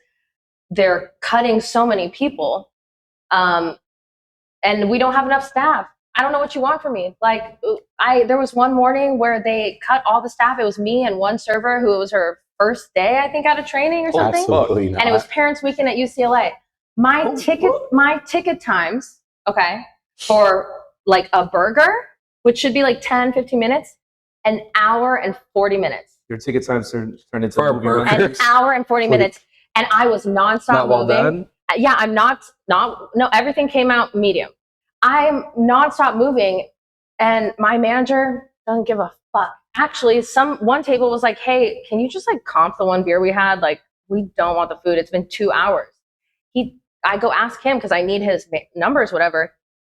they're cutting so many people and we don't have enough staff. I don't know what you want from me. Like there was one morning where they cut all the staff. It was me and one server who it was her first day, I think, out of training or something. Absolutely not. And it was Parents Weekend at UCLA. My ticket times, okay, for like a burger, which should be like 10, 15 minutes, an hour and 40 minutes. Your ticket times turned into For a movie burger? An hour and 40 minutes. And I was nonstop Not well moving. done? Yeah, I'm no, everything came out medium. I'm nonstop moving, and my manager doesn't give a fuck. Actually, one table was like, hey, can you just like comp the one beer we had? Like, we don't want the food. It's been 2 hours. I go ask him because I need his numbers, whatever.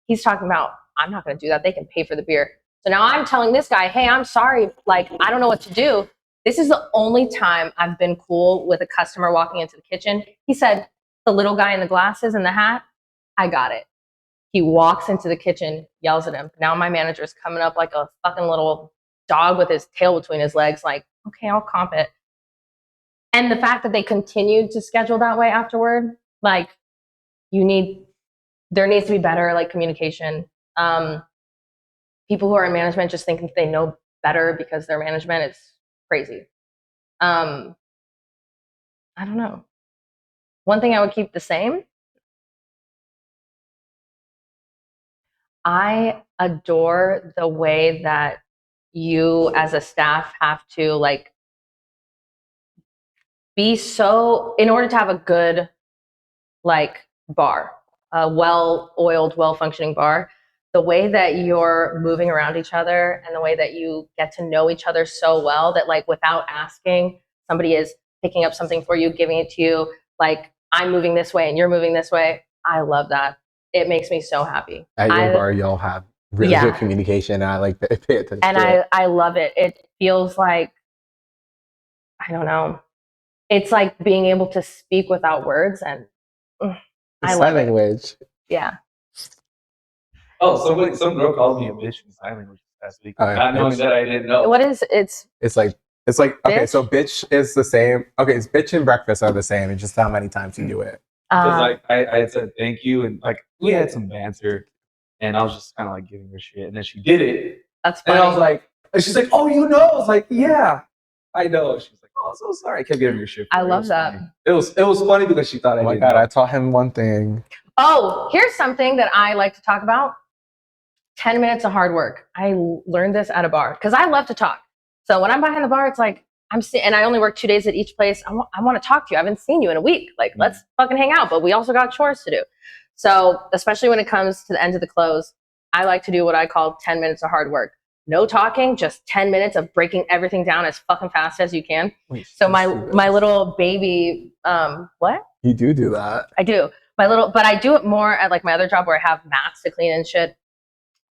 He's talking about, I'm not going to do that. They can pay for the beer. So now I'm telling this guy, hey, I'm sorry. Like, I don't know what to do. This is the only time I've been cool with a customer walking into the kitchen. He said, the little guy in the glasses and the hat, I got it. He walks into the kitchen, yells at him. Now my manager's coming up like a fucking little dog with his tail between his legs, like, okay, I'll comp it. And the fact that they continued to schedule that way afterward, like, there needs to be better like communication. People who are in management just think they know better because they're management. It's crazy. I don't know. One thing I would keep the same. I adore the way that you as a staff have to like be so, in order to have a good like bar, a well-oiled, well-functioning bar, the way that you're moving around each other and the way that you get to know each other so well that like without asking, somebody is picking up something for you, giving it to you, like I'm moving this way and you're moving this way. I love that. It makes me so happy. At your bar, y'all have really good communication. And I like to pay attention to it. I love it. It feels like, I don't know. It's like being able to speak without words, and I love Sign language. Yeah. Oh, some girl called me a bitch in sign language last week. Not knowing that I didn't know. What is It's like okay, bitch? so bitch is the same. Okay, it's bitch and breakfast are the same. It's just how many times you do it. Because like I had said thank you, and like we had some banter, and I was just kind of like giving her shit, and then she did it. That's funny. And I was like, and she's like, oh, you know? I was like, yeah, I know. She was like, oh, so sorry. I kept giving her shit. I love that. Funny. It was funny because she thought I didn't know. I taught him one thing. Oh, here's something that I like to talk about. 10 minutes of hard work. I learned this at a bar because I love to talk. So when I'm behind the bar, it's like and I only work 2 days at each place. I want to talk to you. I haven't seen you in a week. Like, let's fucking hang out. But we also got chores to do. So especially when it comes to the end of the close, I like to do what I call 10 minutes of hard work. No talking, just 10 minutes of breaking everything down as fucking fast as you can. Wait, so my little baby, what? You do that. I do. But I do it more at like my other job where I have mats to clean and shit.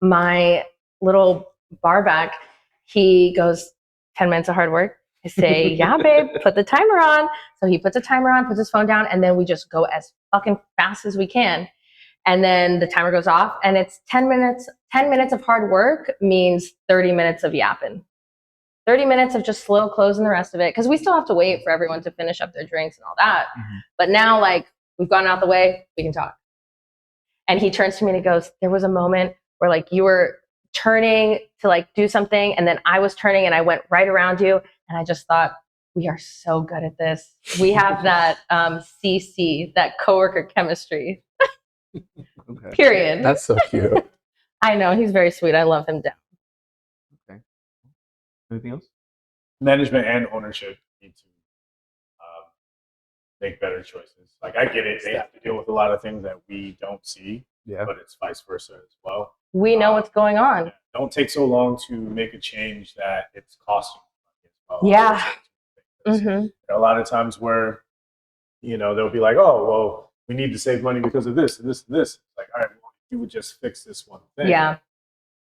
My little bar back, he goes, 10 minutes of hard work. I say, yeah, babe, put the timer on. So he puts a timer on, puts his phone down, and then we just go as fucking fast as we can. And then the timer goes off, and it's 10 minutes. 10 minutes of hard work means 30 minutes of yapping. 30 minutes of just slow closing the rest of it. Because we still have to wait for everyone to finish up their drinks and all that. Mm-hmm. But now, like, we've gotten out the way, we can talk. And he turns to me and he goes, there was a moment where, like, you were turning to, like, do something, and then I was turning, and I went right around you. And I just thought, we are so good at this. We have that CC, that coworker chemistry. Okay. Period. That's so cute. I know, he's very sweet. I love him down. Okay. Anything else? Management and ownership need to make better choices. Like, I get it. They have to deal with a lot of things that we don't see, but it's vice versa as well. We know what's going on. Yeah. Don't take so long to make a change that it's costing you as well. Yeah. Mm-hmm. A lot of times where, they'll be like, oh, well, we need to save money because of this and this and this. Like, all right, well, you would just fix this one thing. Yeah.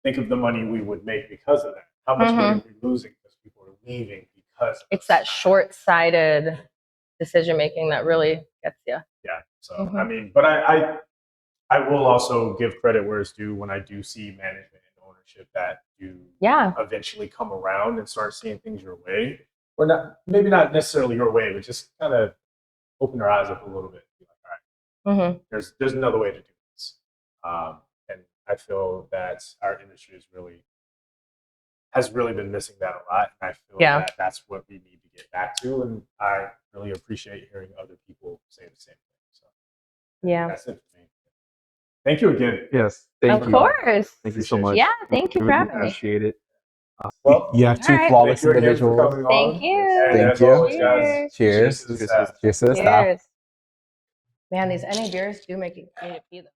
Think of the money we would make because of that. How much would we be losing because people are leaving because it's that short-sighted decision making that really gets you. Yeah. So I mean, but I will also give credit where it's due when I do see management and ownership that do eventually come around and start seeing things your way. Or maybe not necessarily your way, but just kind of open their eyes up a little bit. Be like, all right, there's another way to do this. And I feel that our industry has really been missing that a lot. And I feel that that's what we need to get back to. And I really appreciate hearing other people say the same thing. So that's it for me. Thank you again. Yes, thank you. Of course. Thank you so much. Yeah, thank you for having me. Appreciate it. Well, you have two flawless individuals. Thank you. Thank you. Always, guys, Cheers. Cheers to the staff. Man, these NA beers do make you pee though.